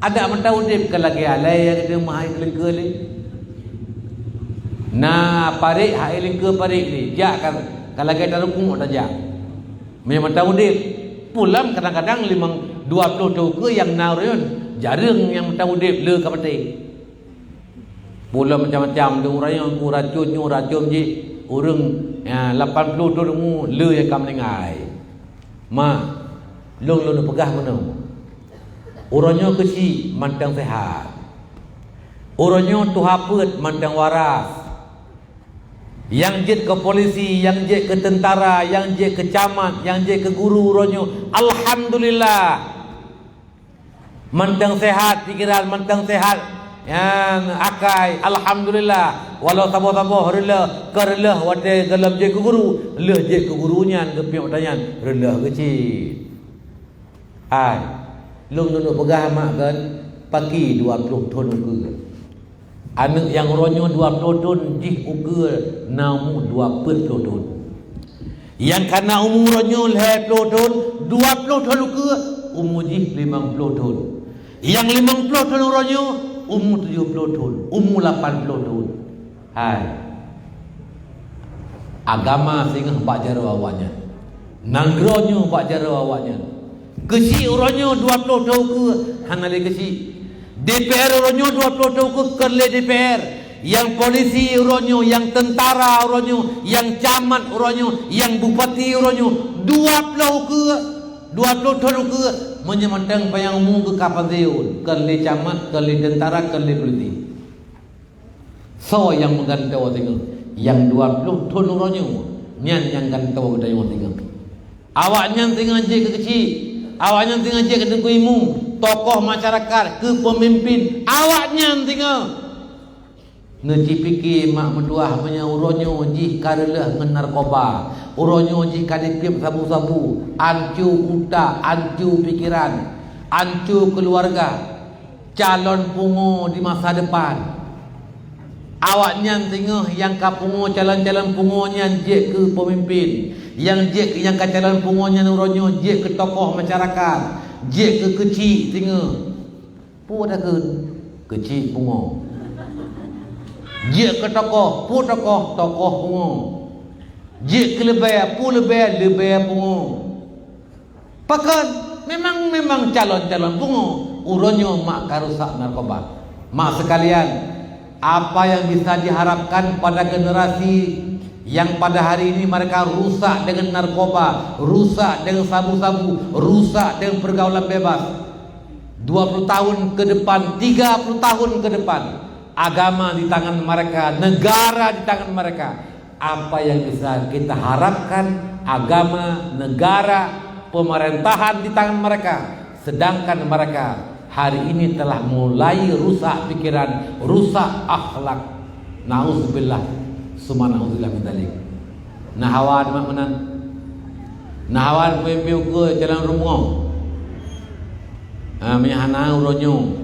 Ada mentau dip ke lagi alai yang dia mahai kelengke ni. Nah, parik hai lengke parik ni. Jak kan kalau kita rukun dah jak. Memang mentau dip. Pulam kadang-kadang 20 tu ke yang naurion. Jarang yang mentau dip le ka pati. Pulam macam-macam dong racun je. Urang 80 tu dong le yang kam lengai. Ma long pegah mana? Orangnya kecil mantang sehat. Orangnya tu hapet mantang waras. Yang jet ke polisi, yang jet ke tentara, yang jet ke camat, yang jet ke guru orangnya alhamdulillah. Mantang sehat pikiran, mantang sehat yang akai alhamdulillah. Walau sabar-sabar rela kerela wate dalam je ke guru, leh je ke gurunya ke piak tanya rela kecil. Ai, lung pegah mak kan pagi 20 ton ke. Anak yang ronyo 20 ton jih uke namu 20 ton. Yang kana umur ronyo 10 ton, 20 ton uke umur jih 50 ton. Yang 50 ton ronyo umur 70 ton, umur 80 ton. Hai. Agama sehingga bak jara awaknya. Nangronyo bak jara awaknya. Kecil orangnya 20 tahun ke hanale kecil. DPR orangnya 20 tahun ke kerle DPR. Yang polisi orangnya, yang tentara orangnya, yang camat orangnya, yang bupati orangnya 20 ke 20 tahun ke menyemantang payang umum ke kapan zeun. Kerle camat, kerle tentara, kerle polisi. So yang menggantau tengok. Yang 20 tahun orangnya nyan yang gantau ke tengok tengok. Awaknya tengok je ke kecil. Awaknya tengah je ke imum, tokoh masyarakat, ke pemimpin. Awaknya tengah ngeci fikir mak menduah punya uronyo jih karelah ngen narkoba. Uronyo jih kadipip sabu-sabu, ancu utak, ancu pikiran, ancu keluarga, calon pungo di masa depan. Awaknya tengah yang kapungo calon-calon pungonya je ke pemimpin. Yang je yang calon pungonya nuronyo je ke tokoh masyarakat, je ke kecil tengah. Pu dah ke kecil pungo. Je ke tokoh, pu tokoh pungo. Je ke lebih, pu lebih pungo. Pakan memang calon-calon pungo uronyo mak karusak narkoba. Mak sekalian, apa yang bisa diharapkan pada generasi yang pada hari ini mereka rusak dengan narkoba, rusak dengan sabu-sabu, rusak dengan pergaulan bebas. 20 tahun ke depan, 30 tahun ke depan, agama di tangan mereka, negara di tangan mereka. Apa yang bisa kita harapkan? Agama, negara, pemerintahan di tangan mereka. Sedangkan mereka hari ini telah mulai rusak pikiran, rusak akhlak. Nauzubillah. Subhanallah min dalik. Nahawan mak menan. Nahawan piu ke jalan rumah. Mihana uronyo.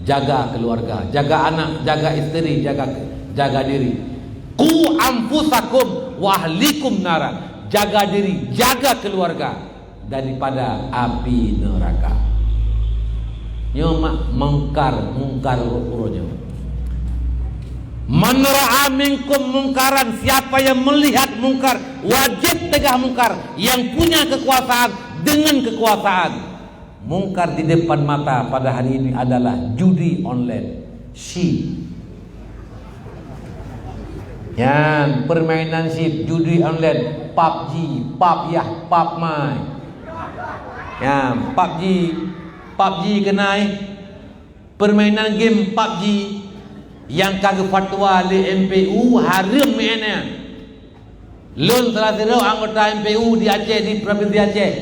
Jaga keluarga, jaga anak, jaga istri, jaga diri. Qu anfusakum wa ahlikum nara. Jaga diri, jaga keluarga daripada api neraka. Yo mak mungkar uronyo. Man ra'a minkum mungkaran, siapa yang melihat mungkar wajib tegah mungkar, yang punya kekuasaan dengan kekuasaan. Mungkar di depan mata pada hari ini adalah judi online, yang permainan ship, judi online, PUBG, PUBG, PUBMai. Ya, PUBG kenai permainan game PUBG yang kagak fatwa di MPU haram mana. Lun telah seru anggota MPU di Aceh, di provinsi Aceh.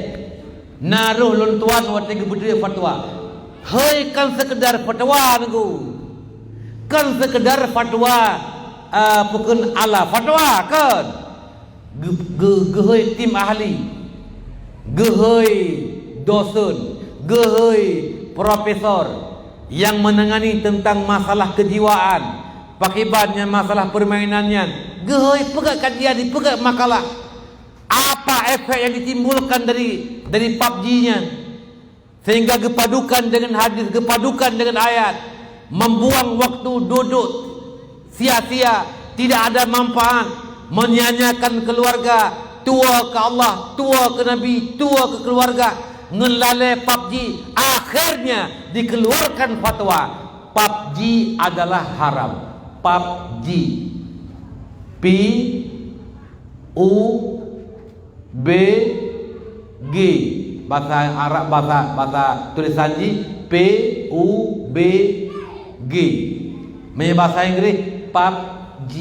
Naruh lun tuan waktu ke fatwa. Hei kan sekedar fatwa nego. Kan sekedar fatwa bukan ala fatwa kan. Gehoi tim ahli. Gehoi dosen, gehoi profesor yang menangani tentang masalah kejiwaan, pakibannya masalah permainannya. Gehoi pegak kajian, pegak makalah. Apa efek yang ditimbulkan dari PUBG-nya? Sehingga kepadukan dengan hadis, kepadukan dengan ayat, membuang waktu duduk sia-sia, tidak ada manfaat, menyanyiakan keluarga, tua ke Allah, tua ke Nabi, tua ke keluarga, ngelalai PUBG. Akhirnya dikeluarkan fatwa PUBG adalah haram. PUBG, PUBG, bahasa Arab, bahasa tulisan Ji PUBG, bahasa Inggris PUBG.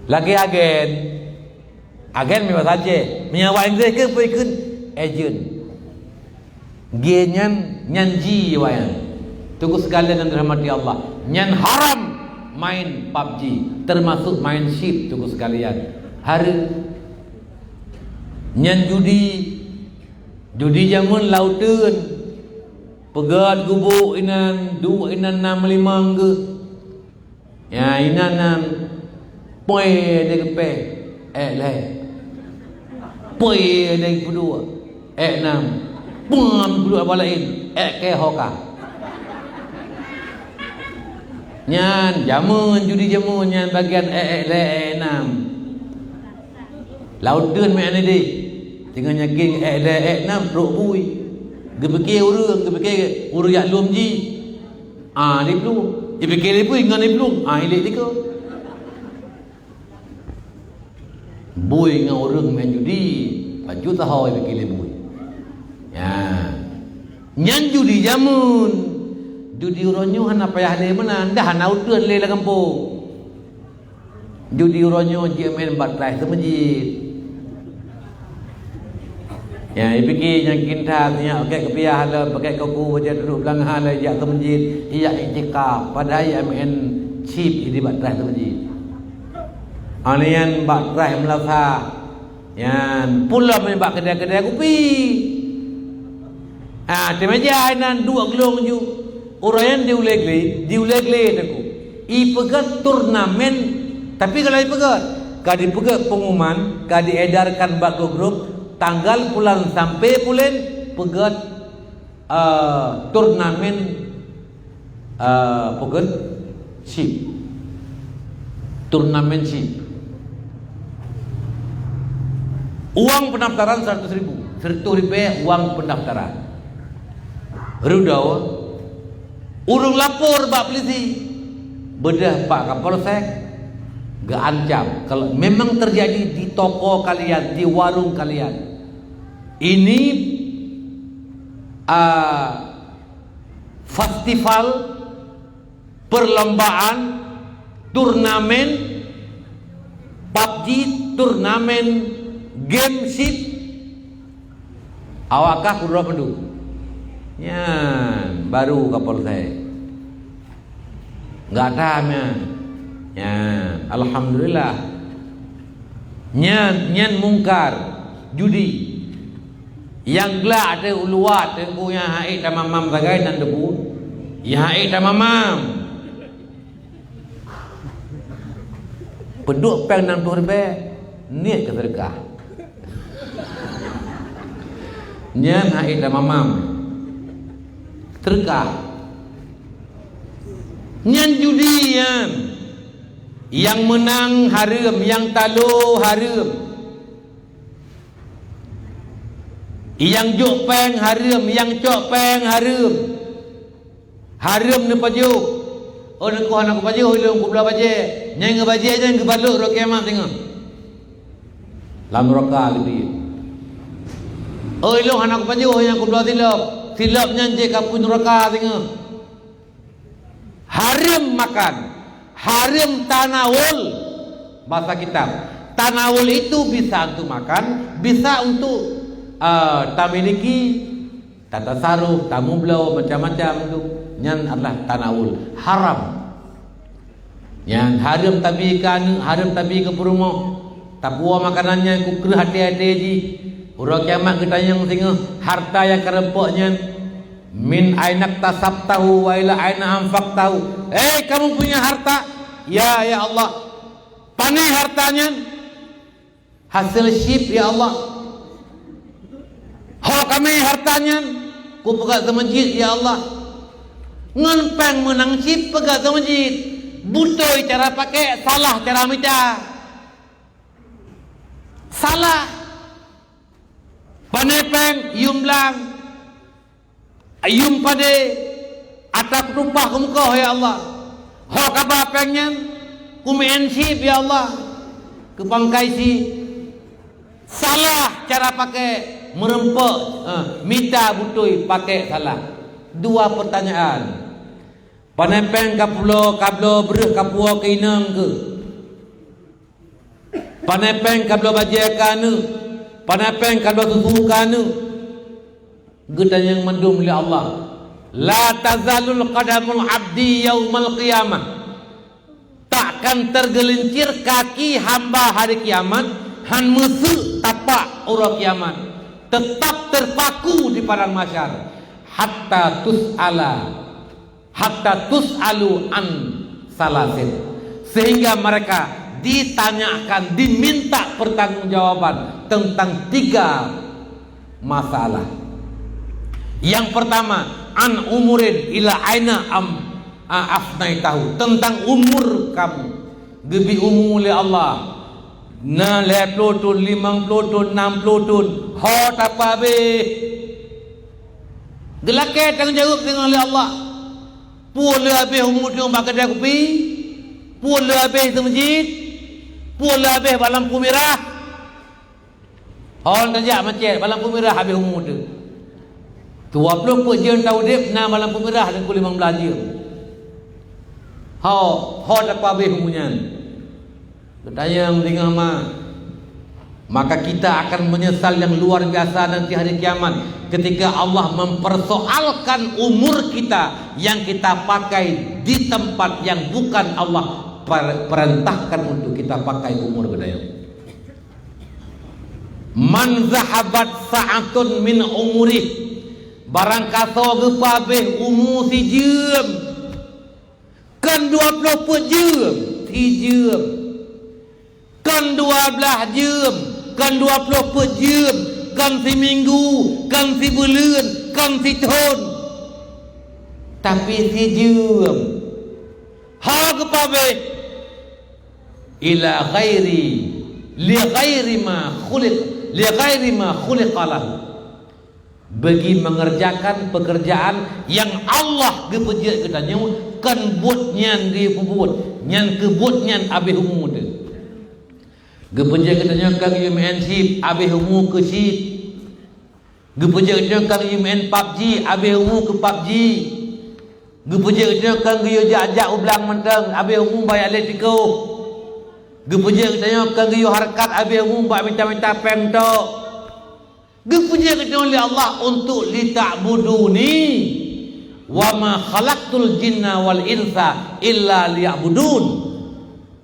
Lagi agen bahasa Aceh, bahasa Inggris ke perikun agent. G nyan G wayan. Tunggu sekalian yang dirahmati Allah, nyan haram main PUBG, termasuk main ship. Tunggu sekalian, hari nyan judi jamun lautan pegat gubuk inan 2 inan 6 5 ke ya inan poi de kepe le poi de kedua 6 pun kedua balain ke hoka nyan jamun judi jamun nyan bagian le 6 lautan me ane de dengan nyakin le 6 rok bui gepeke urang yak lum ji ni belum dipikir ni pun ingat ni belum ilik dia bui dengan orang main judi baju tahu dipikir bui ya nyan judi jamun judi uronyo hana payah le mana dah hana utun le la kampung judi uronyo je main batrai semajid ya, fikir yang kinta punya pakai kepiah hala, pakai kuku baca duduk belakang hala jak ke masjid, ia iktikaf pada IMN chip di batrah ke masjid. Alian batrah melasa. Yan pula membak kedai-kedai kopi. Temeja nan 2 gelong ju. Orang diuleg-le aku. I pegat turnamen, tapi kalau i pegat, kadi pegat pengumuman, kadi edarkan bak grup tanggal bulan sampai bulan pegat turnamen pegat chip, turnamen chip. Uang pendaftaran 100.000, 100 ribu uang pendaftaran. Rudau, urung lapor bak polisi, bedah Pak Kapolsek. Gak ancam kalau memang terjadi di toko kalian, di warung kalian. Ini festival, perlombaan, turnamen PUBG, turnamen game ship. Awakah kurang pendu? Ya, baru kapal saya. Enggak tahu ya, alhamdulillah. Nyan mungkar judi. Yang gelak ada uluat tengku yang haid tamamam sagai nan debu. Ya haid tamamam. Peduk peng 60 ribu niat ke sedekah. Nyan haid tamamam. Sedekah. Nyan judi yan. Yang menang haram, yang talu haram. Yang jok peng haram, yang cok peng haram. Haram ni pajuk. Oh nak kau nak pajuk, ilmu ku belah baje. Nyai ngebaje aja ke baluk ro kiamat tengok. Lam roka lebih. Oh ilmu anak pajuk yang ku belah silap. Silap nyanyi kapun roka tengok. Haram makan. Haram tanawul. Bahasa kitab. Tanawul itu bisa untuk makan, bisa untuk tamiliki, tata saruh, tamu belau, macam-macam itu. Yang adalah tanawul. Haram. Yang haram tapi ikan, haram tapi ke perumo. Tapua makanannya ku hati-hati ji. Urang kiamat kita yang tengok harta yang kerempoknya. Min ainak tasab tahu wa ila aina anfaq tahu. Kamu punya harta? Ya Allah. Panai hartanya? Hasil ship ya Allah. Ho kami hartanya ku pegat ke masjid ya Allah. Ngan peng menang chip pegat ke masjid. Butoi cara pakai, salah cara minta. Salah. Panepeng yum lang. Ayum pade atap rupah kumko ya Allah. Ho kaba pengnya kumenship ya Allah. Kepangkai si salah cara pakai merempek, minta butoi pakai salah. Dua pertanyaan. Panepeng kablo beruh kapua keinang ke. Panepeng kablo bajakan ke. Panepeng kablo tutukan ke. Gedan yang mendum oleh Allah. La tazalul qadamul abdi yaumal qiyamah. Takkan tergelincir kaki hamba hari kiamat. Han mesu tapak orang kiamat. Tetap terpaku di padang mahsyar. Hatta tus'alu an salasin. Sehingga mereka ditanyakan, diminta pertanggungjawaban tentang 3 masalah. Yang pertama, an umurin ila aina afnai tahu, tentang umur kamu. Gebi umur oleh Allah. Na 20 tahun, 50 tahun, 60 tahun. Ho tapa be. Gelake tanggungjawab dengan oleh Allah. Puan le habis umur dia bak kedai kopi. Puan le habis di masjid. Puan le habis bak lampu merah. Orang kerja macam bak lampu merah habis umur dia. 20 perjalanan tahu dia nak bak lampu merah dan kulit memang belajar. Ho tak apa habis umurnya. Bertanya dengan maka kita akan menyesal yang luar biasa nanti hari kiamat ketika Allah mempersoalkan umur kita yang kita pakai di tempat yang bukan Allah perintahkan untuk kita pakai umur gedaya. Man zahabat sa'atun min umuri, barang kaso gepabeh umur si jam kan 20 jam si jam kan 12 jam kan 20 jam, kan seminggu, kan sebulan, kan setahun. Tapi sejam. Ha kepabe ila ghairi li ghairi ma khuliqalah. Bagi mengerjakan pekerjaan yang Allah gepeje katanya kan buat nyan dia buat nyan kebut nyan abih umur dia. Gepeja katanya kang UMN abih umur ke sit. Gepeja katanya kang UMN PUBG abih umur ke PUBG. Gepeja katanya kang yo jajak ublang menteng abih umur bayar letiko. Gepeja katanya kang yo harkat abih umur bak minta-minta peng tok. Gepeja katanya oleh Allah untuk lita'buduni wa ma khalaqtul jinna wal insa illa liya'budun.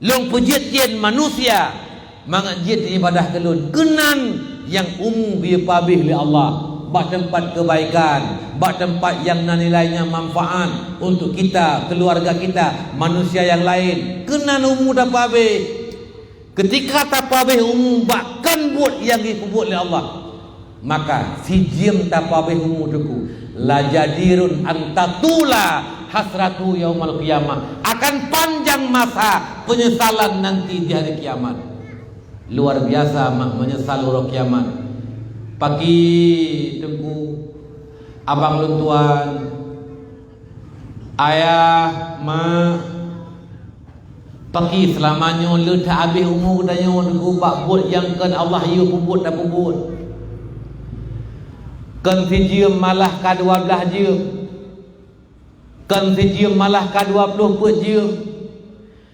Long pejetian manusia mangajid ibadah kelun kenan yang umum biar pabih li Allah, bak tempat kebaikan, bak tempat yang nilainya manfaat untuk kita, keluarga kita, manusia yang lain. Kenan umum dah pabih. Ketika tak pabih umum bahkan buat yang dibuat oleh Allah, maka si jim tak pabih umum deku la jadirun antatula hasratu yaumal qiyamah, akan panjang masa penyesalan nanti di hari kiamat. Luar biasa menyesal orang kiamat. Pagi tengku abang luntuan, ayah, mak, pagi selamanya lu tak habis umur danya tengku bak buat yang kan Allah you pubut tak pubut. Kan sejam malah ka 12 jam. Kan sejam malah ka 20 jam.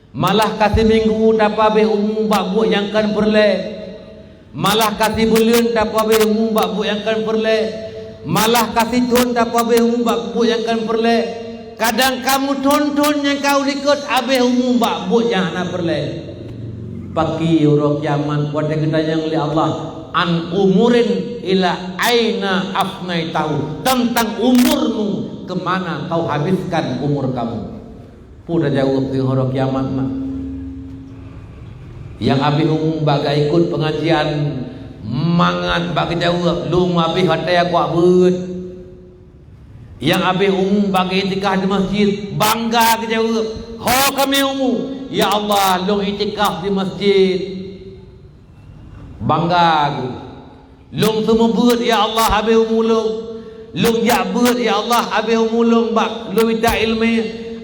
Malah kasih minggu dapat habis umum bak buat yang kan perle. Malah kasih bulan dapat habis umum bak buat yang kan perle. Malah kasih tahun dapat habis umum bak buat yang kan perle. Kadang kamu tonton yang kau ikut habis umum bak buat yang anak perle. Pagi orang kiamat pada kita yang oleh Allah an umurin ila aina afnai tahu, tentang umurmu kemana kau habiskan umur kamu. Udah jawab dengan orang kiamat mah. Yang habis umum bagai ikut pengajian mangat bagi jauh lung habis hotel aku abut yang habis bagi itikaf di masjid bangga ke jauh ho kami ya Allah lung itikaf di masjid bangga lung semua beut ya Allah habis lung jak beut ya Allah habis lung bak lung minta ilmu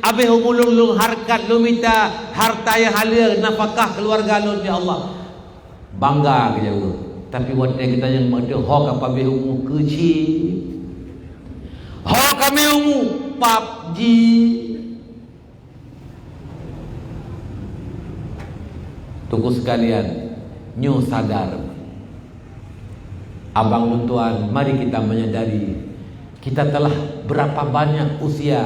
habis lung harkat lung minta harta yang halal nafkah keluarga lung ya Allah bangga ke jauh. Tapi waktu kita yang ada hok apa behumu kecil, hok kami umu PUBG, tunggu sekalian, nyu sadar, abang dan tuan, mari kita menyadari kita telah berapa banyak usia,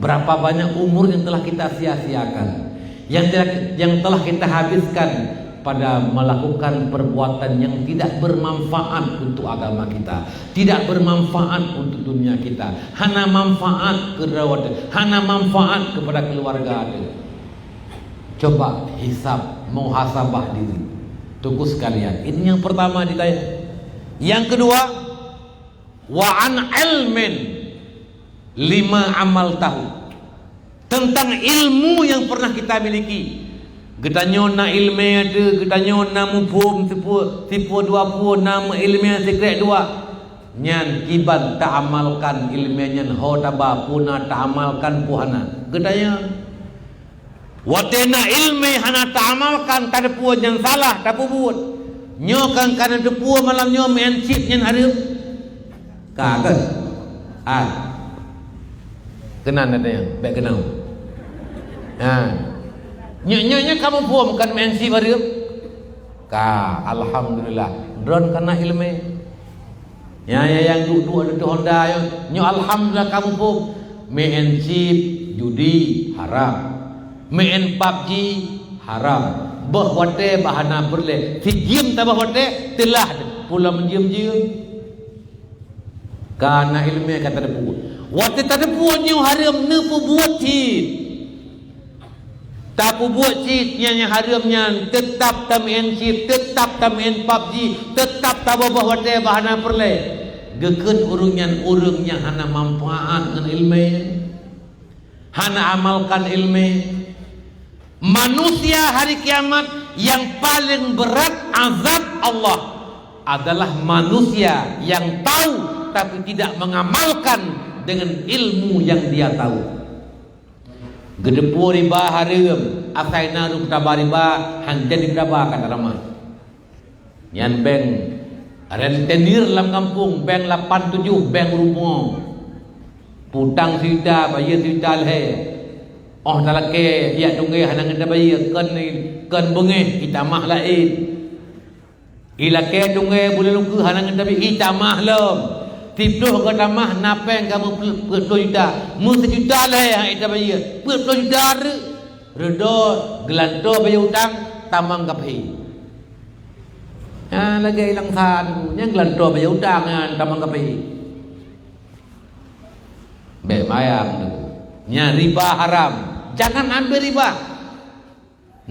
berapa banyak umur yang telah kita sia-siakan, yang telah kita habiskan pada melakukan perbuatan yang tidak bermanfaat untuk agama kita, tidak bermanfaat untuk dunia kita, hanya manfaat kerawat, hanya manfaat kepada keluarga ada. Coba hisab, muhasabah diri. Tunggu sekalian, ini yang pertama ditanya. Yang kedua, wa an ilmin lima amal tahu, tentang ilmu yang pernah kita miliki. Kita nyona ilmu ada, kita nyona mupum tipu dua pun nama ilmu sekret dua. Nyan kiban tak amalkan ilmu nyan ho taba puna tak amalkan puhana. Gedanya watena ilmu hana tak amalkan tak ada puan yang salah tak buat. Nyokan kana de puan malam nyo mencit nyan hareup. Kaget. Kenan ada yang baik kenal. Nyonya kamu puam kan mensi bareup ka alhamdulillah drone kana ilmu ya yang duduk ada di Honda nyo alhamdulillah kamu puam mensi judi haram main PUBG haram bahwate bahana berle si diam tabah wate telah pula mendiam-diam kana ilmu kata ada puan wate tak ada puan nyo haram ne buat cit tak buat cit yang haramnya tetap tamen cit tetap tamen PUBG tetap tabah wate bahana perle geken urung yang hana manfaat dengan ilmu hana amalkan ilmu. Manusia hari kiamat yang paling berat azab Allah adalah manusia yang tahu tapi tidak mengamalkan dengan ilmu yang dia tahu. Gedepu riba haram asaina ru kita riba hanjadi berapa kata ramah yan bank rentenir dalam kampung bank 87 bank rumah putang sida bayar sida le oh talake ya dunge hanang kita bayar kan bengeh kita mah lain ilake dunge boleh luku hanang kita bayar kita mah lom tipuh ke tamah napeng kamu 20 juta mu 1 juta lah yang kita bayar 20 juta redo gelanto bayar utang tamang kapi lagi hilang san yang gelanto bayar utang tamang kapi bemayang nya riba haram jangan ambil riba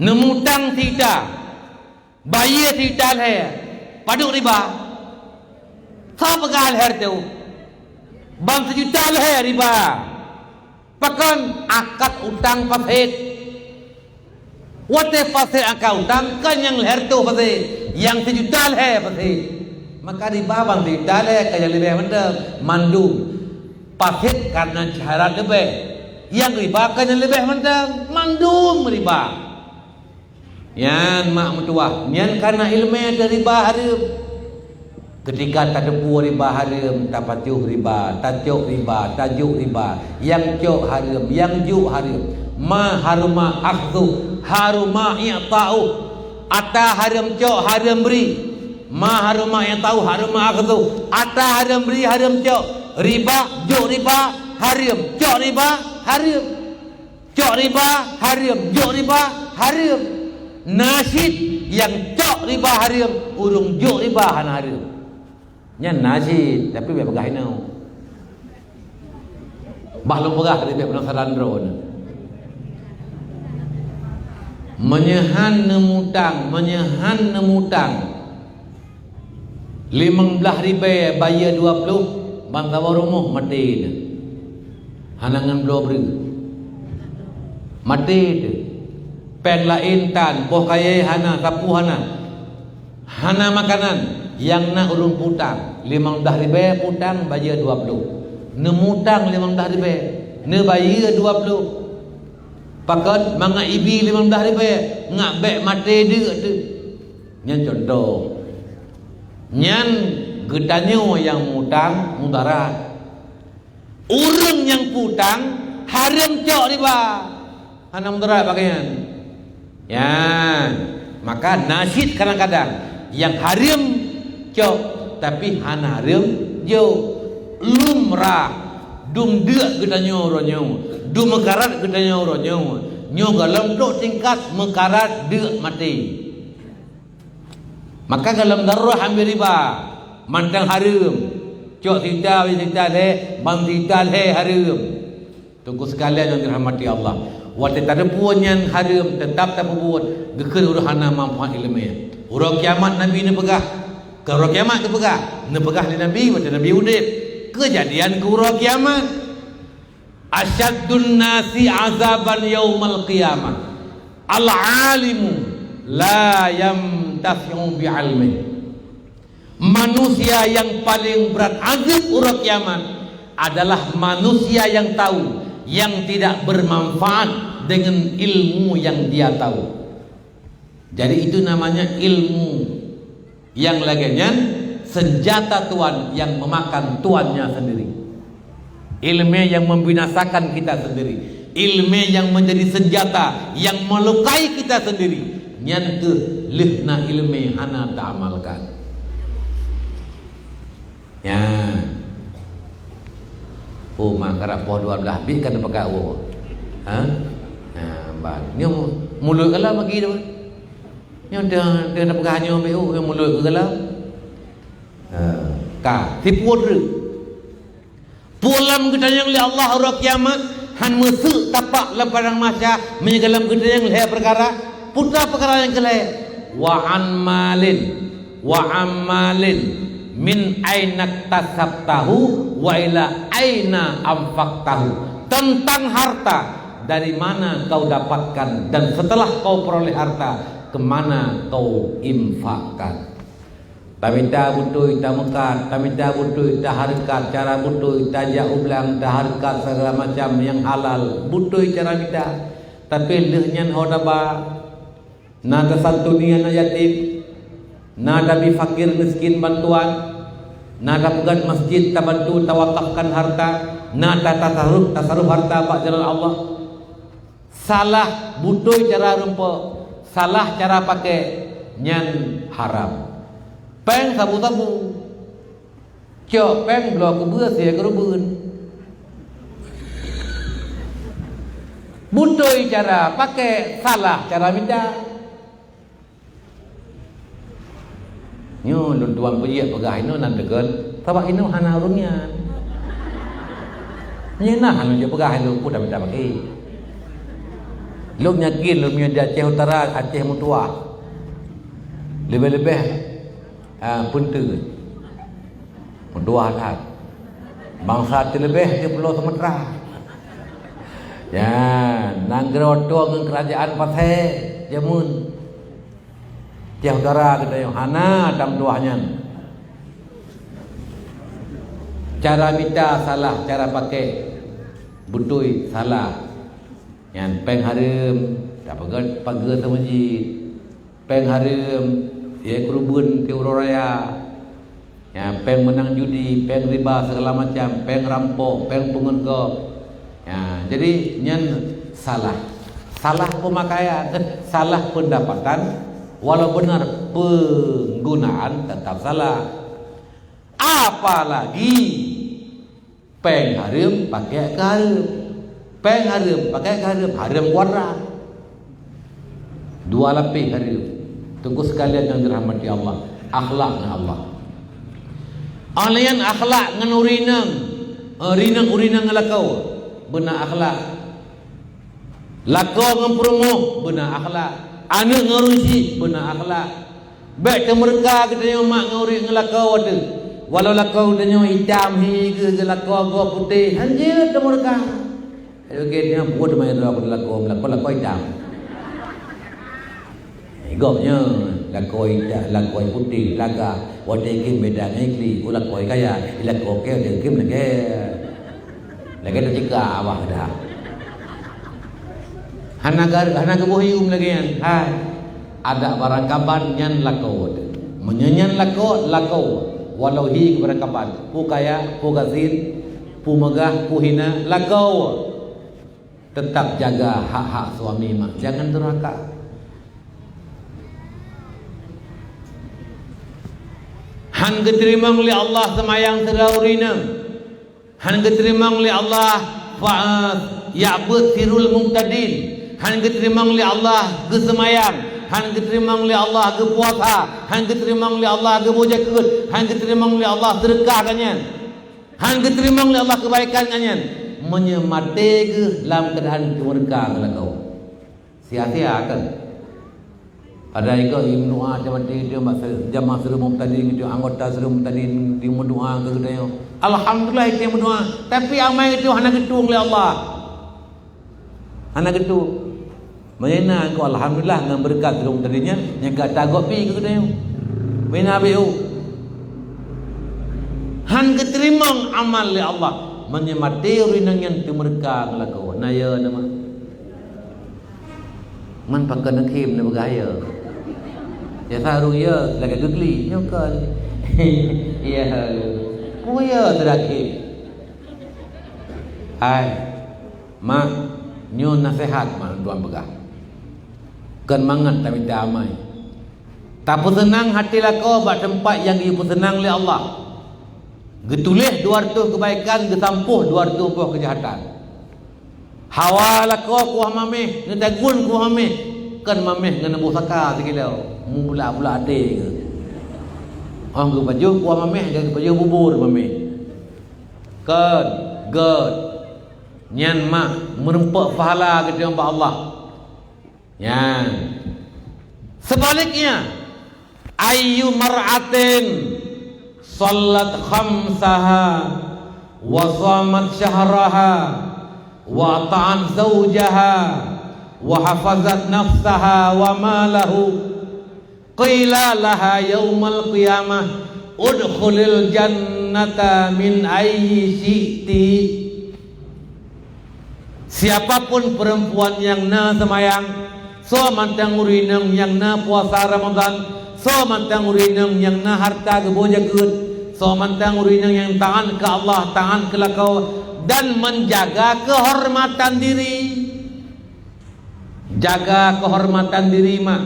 nemutang tidak bayar tidak lah paduk riba Sab gal her teu bang sejuta lah riba pakan akad utang paset wate paset akad utang kan yang her teu paset yang sejuta lah paset maka riba bang sejuta lah kaya lebih benar mandu paset karena syarat lebih yang riba kan yang lebih benar mandum riba yang mak mutuah yang karena ilmu dari riba haram. Ketika tak ada buah riba haram, tak patuh riba, tak cok riba, tak juk riba, yang cok haram, yang juk haram. Ma haruma akhdhu, haruma i'ta'u. Ata haram cok, haram beri. Ma haruma i'ta'u, haruma akhdhu. Ata haram beri, haram cok. Riba, juk riba, haram. Cok riba, haram. Cok riba, haram. Juk riba, haram. Nasid yang cok riba haram, urung juk riba haram. Nya nasi tapi be pegah inau bahlung pegah dari be benang sarandro menyehan nemutang 15,000 bayar 20 bantah rumah mati dah. Hanangan belum beri mati dah. Peng lain tan boh kaya hana sapu hana makanan yang nak urung putang 15,000 putang bayar 20 ne mutang 15,000 ne bayar 20 pakat manga ibi 15,000 ngak bek mati dia tu nyan contoh nyan gedanyo yang mutang mudarat urang yang putang haram cok riba hana mudarat pakaian ya maka nasid kadang-kadang yang haram cok tapi hana haram jo lumrah dum deuk gedanyo ronyo dum mekarat gedanyo ronyo nyo galam tok tingkat mekarat deuk mati maka dalam darah ambil riba mandang haram cok tita le bang tita le haram tunggu sekalian yang dirahmati Allah wate tak ada puanyan haram tetap tak buat geker urahana manfaat ilmiah urang kiamat Nabi ni pegah ke urang kiamat ke pegah ne pegah ni Nabi wate Nabi udip kejadian ke urang kiamat asyaddun nasi azaban yaumal qiyamah al-alimu la yamtafi'u bi'ilmi manusia yang paling berat azab urang kiamat adalah manusia yang tahu yang tidak bermanfaat dengan ilmu yang dia tahu. Jadi itu namanya ilmu yang laginya senjata tuan yang memakan tuannya sendiri. Ilmu yang membinasakan kita sendiri. Ilmu yang menjadi senjata yang melukai kita sendiri. Nyantu lihna ilmu hana ta'amalkan. Ya. Oh makara poh 12 bit kan pakai awak. Ha? Nah, ni mulut kala bagi dia. Ni dia nak pegahnya ambil yang mulut kala. Ka tipu re. Pulam kita yang li Allah hari kiamat han mesuk tapak dalam padang mahsyar menyegalam kita yang li perkara putra perkara yang kelai wa an malin wa amalin min aina tasabtahu wa ila aina anfaqtahu tentang harta dari mana kau dapatkan dan setelah kau peroleh harta kemana kau infakkan. Taminta butuh ita mekat, taminta butuh ita harkat, cara butuh ita jak ulang, ita harkat segala macam yang halal, butuh cara minta. Tapi lehnya hodaba, nada santuni anak yatim, nada bi fakir miskin bantuan, nada pegat masjid ta bantu tawakafkan harta, nada tasarruf harta pak jalan Allah. Salah butuh cara rumput, salah cara pakai nyan haram. Peng sabu-sabu cok peng blok kebua sia kerubun butuh cara pakai salah cara minta nyo tuan pejia pegah ino nan tegal tabak ino hana urunnya nyena hanu je pegah ino pun dah minta pakai lu nyakin lu punya di Aceh Utara Aceh Mutua lebih-lebih puntu dua hal bangsa terlebih di Pulau Sumatera ya nanggerodo dengan kerajaan Pathe jamun jauh utara kita yang hana dam tuahnya cara minta salah cara pakai butui salah yang peng harum tak pagar masjid peng harum ya kerubun teuro raya ya peng menang judi peng riba segala macam peng rampok peng pengurgok ya jadi nyan salah pemakaian salah pendapatan walau benar penggunaan tetap salah apalagi peng harum pakai harum peng harum pakai harum warna dua lapis harum. Tunggu sekalian yang dirahmati Allah, akhlaknya Allah. Alian akhlak ngan urinang ngelakau, benar akhlak. Lakau ngan promo, benar akhlak. Anak ngarusi, benar akhlak. Baik temerka kita mak nguri ngelakau ada. Walau lakau dia hitam hingga lakau gua putih, hanya temerka. Okey dia buat main aku lakau hitam. Gopnya lakau hitam, lakau putih, laga wadah kim beda ngikli, lakau kaya, lakau kaya dia kim lagi tu jika awak dah. Hana kebuhium lagi kan. Hai. Ada barang kaban nyan lakau. Menyanyan lakau. Walau hi kepada kaban. Pu kaya, pu gazin, pu megah, pu hina, lakau. Tetap jaga hak-hak suami mak. Jangan durhaka. Han keterima oleh Allah semayang teraurina. Han keterima oleh Allah fa'at ya'bud sirul muqtadin. Han keterima oleh Allah ke semayang. Han keterima oleh Allah ke puasa. Han keterima oleh Allah ke bojakut. Han keterima oleh Allah sedekah kanyan. Han keterima oleh Allah kebaikan kanyan. Menyemate ke dalam keadaan kemerdekaan kalau kau. Sia-sia kan? Ada juga yang doa macam dia jamaah suruh muqtadin itu anggota suruh muqtadin dia berdoa ke dia. Alhamdulillah itu yang berdoa. Tapi amal itu hanya ketung oleh Allah. Hanya ketung. Mana aku alhamdulillah dengan berkat suruh muqtadinnya yang kata gopi ke dia. Mana biu. Han keterima amal oleh Allah. Menyemati rinang yang timerka ngelakau. Naya nama. Man pakai nakim na bergaya. Ya saru ya lagi gegli nyokal. Ya. Oh ya terakhir. Hai. Mak nyo nasihat mak tuan begah. Kan mangat tapi damai. Tak senang hati lakau bak tempat yang ibu senang oleh Allah. Getulih 200 kebaikan, getampuh 220 kejahatan. Hawa lakau ku hamameh, ngetagun ku hamameh. Kan mameh ngena busaka sekilau. Mula-mula ade ke. Orang ke baju ku mameh jadi baju bubur mameh. Kan god. Nyan mak merempak pahala ke dia Allah. Nyan. Sebaliknya ayyu mar'atin sallat khamsaha wa shamat syahraha wa ta'an zawjaha wa hafazat nafsaha wa malahu qila laha yaumal qiyamah udkhulil jannata min ayyi syi'ti. Siapapun perempuan yang na semayang, so mantang urinang yang na puasa Ramadan, so mantang urinang yang na harta kebojakut, so mantang urinang yang tahan ke Allah, tahan ke lakau, dan menjaga kehormatan diri. Jaga kehormatan diri mak.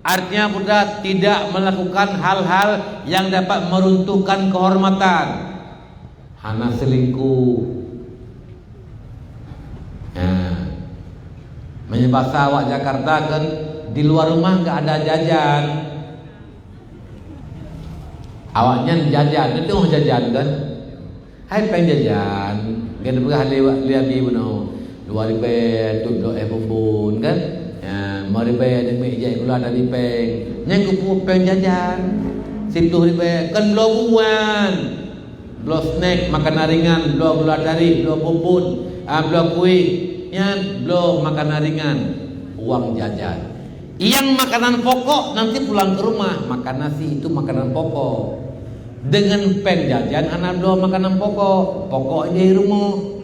Artinya sudah tidak melakukan hal-hal yang dapat meruntuhkan kehormatan. Hana selingkuh. Menyebasa awak Jakarta kan di luar rumah enggak ada jajan. Awaknya jajan, itu mau jajan kan? Hai pengen jajan, kan pernah lihat di mana? 2,000 tu dok bumbun kan? Ya, 5,000 demi jai gula dari peng. Yang ku peng jajan. 10,000 kan belum buan. Belum snack makanan ringan, belum gula dari, belum bumbun, belum kuih. Yang belum makanan ringan, uang jajan. Yang makanan pokok nanti pulang ke rumah makan nasi, itu makanan pokok. Dengan pen jajan anak belum makanan pokok, pokok di rumah.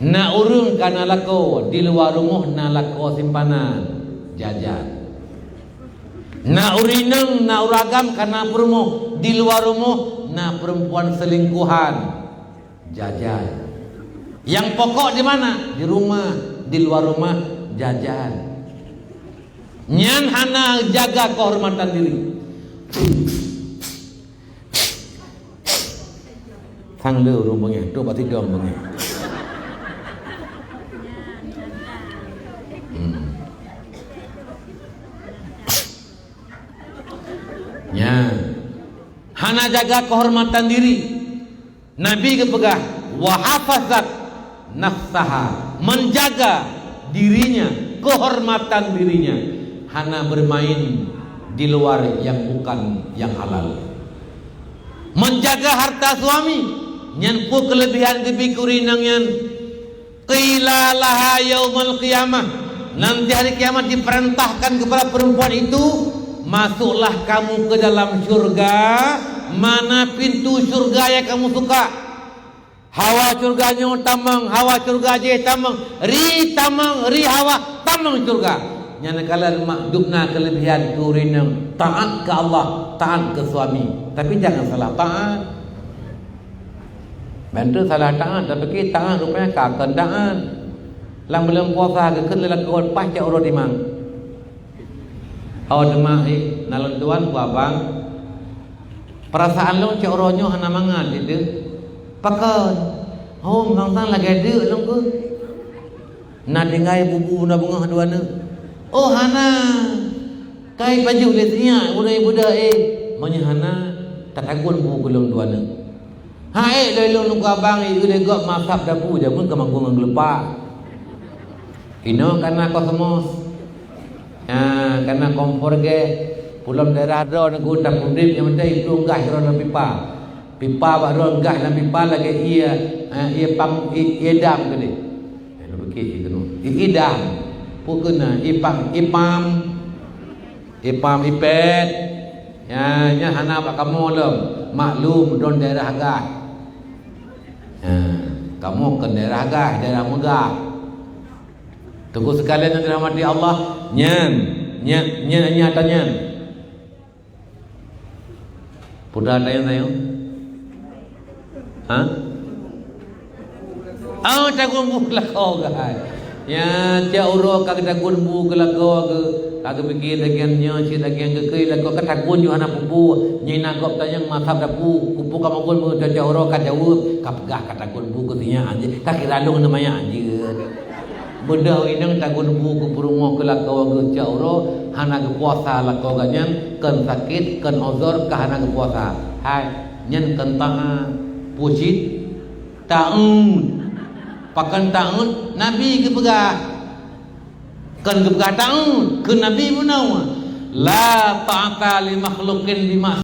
Na urung kana lako di luar rumah na lako simpanan jajan. Na urineng na uragam kana rumah di luar rumah na perempuan selingkuhan jajan. Yang pokok di mana? Di rumah, di luar rumah jajan. Nyan hana jaga kehormatan diri. Sang leu rumbungnya, tu pasti dong bengnya. Nyan hana jaga kehormatan diri. Nabi kepegah wa hafazat nafsaha, menjaga dirinya, kehormatan dirinya. Hana bermain di luar yang bukan yang halal. Menjaga harta suami nyan pu kelebihan dibikuri nang yan qila laha yaumal qiyamah, nanti hari kiamat diperintahkan kepada perempuan itu, masuklah kamu ke dalam syurga, mana pintu syurga yang kamu suka. Hawa syurganya tamang, hawa syurga je tamang, ri hawa tamang syurga. Nyana kalian makdubna kelebihan kurinang taat ke Allah, taat ke suami, tapi jangan salah taat. Bantu salah taat, tapi kita taat rupanya kakan taat. Lang belum puasa ke kenal kawan pacak orang dimang. Awak demang nalon tuan ku abang. Perasaan lo cak orangnya hana mangan itu. Pakai, ngang lagi ada long ku. Nak dengai bubu na bunga dua ne. Oh hana, kai baju letnya budai budai. Manya hana, tatagun bubu gelong dua ne. Hai lelong nunggu abang itu dia gak masak dapu je pun kemanggung ngelepak. Ino karena kosmos, karena kompor ge pulang daerah do nunggu tak kundip yang macam itu enggak hiron pipa, pipa baru enggak dalam pipa lagi ia pang idam gede, begitu itu nu idam, pukuna ipam ipet, nya hana pak kamu lem maklum don daerah agak. Kamu ke daerah agak, daerah megah. Tunggu sekalian yang dirahmati Allah, nyatanya. Pudah ada yang tahu? Hah? Oh, tagun bu kelakau guys. Ya, jauh kag tagun bu kelakau kag pikir lagiannya si lagian ke lakau katagun yo anak pupu nyina gop tanyang mathab dapu kupu kamagun mu jauh ka jauh kapgah katagun bu kutinya anjir tak kiralung namanya anjir. Benda inang tagun bu ku purungo kelakau ke jauh hana ke puasa lakau ganyan kan sakit kan uzur ka hana ke puasa. Hai, nyen kentang pucit taun pakan taun nabi ke pegah kan ke pegah taun ke nabi munawah la ta'ata li makhluqin bima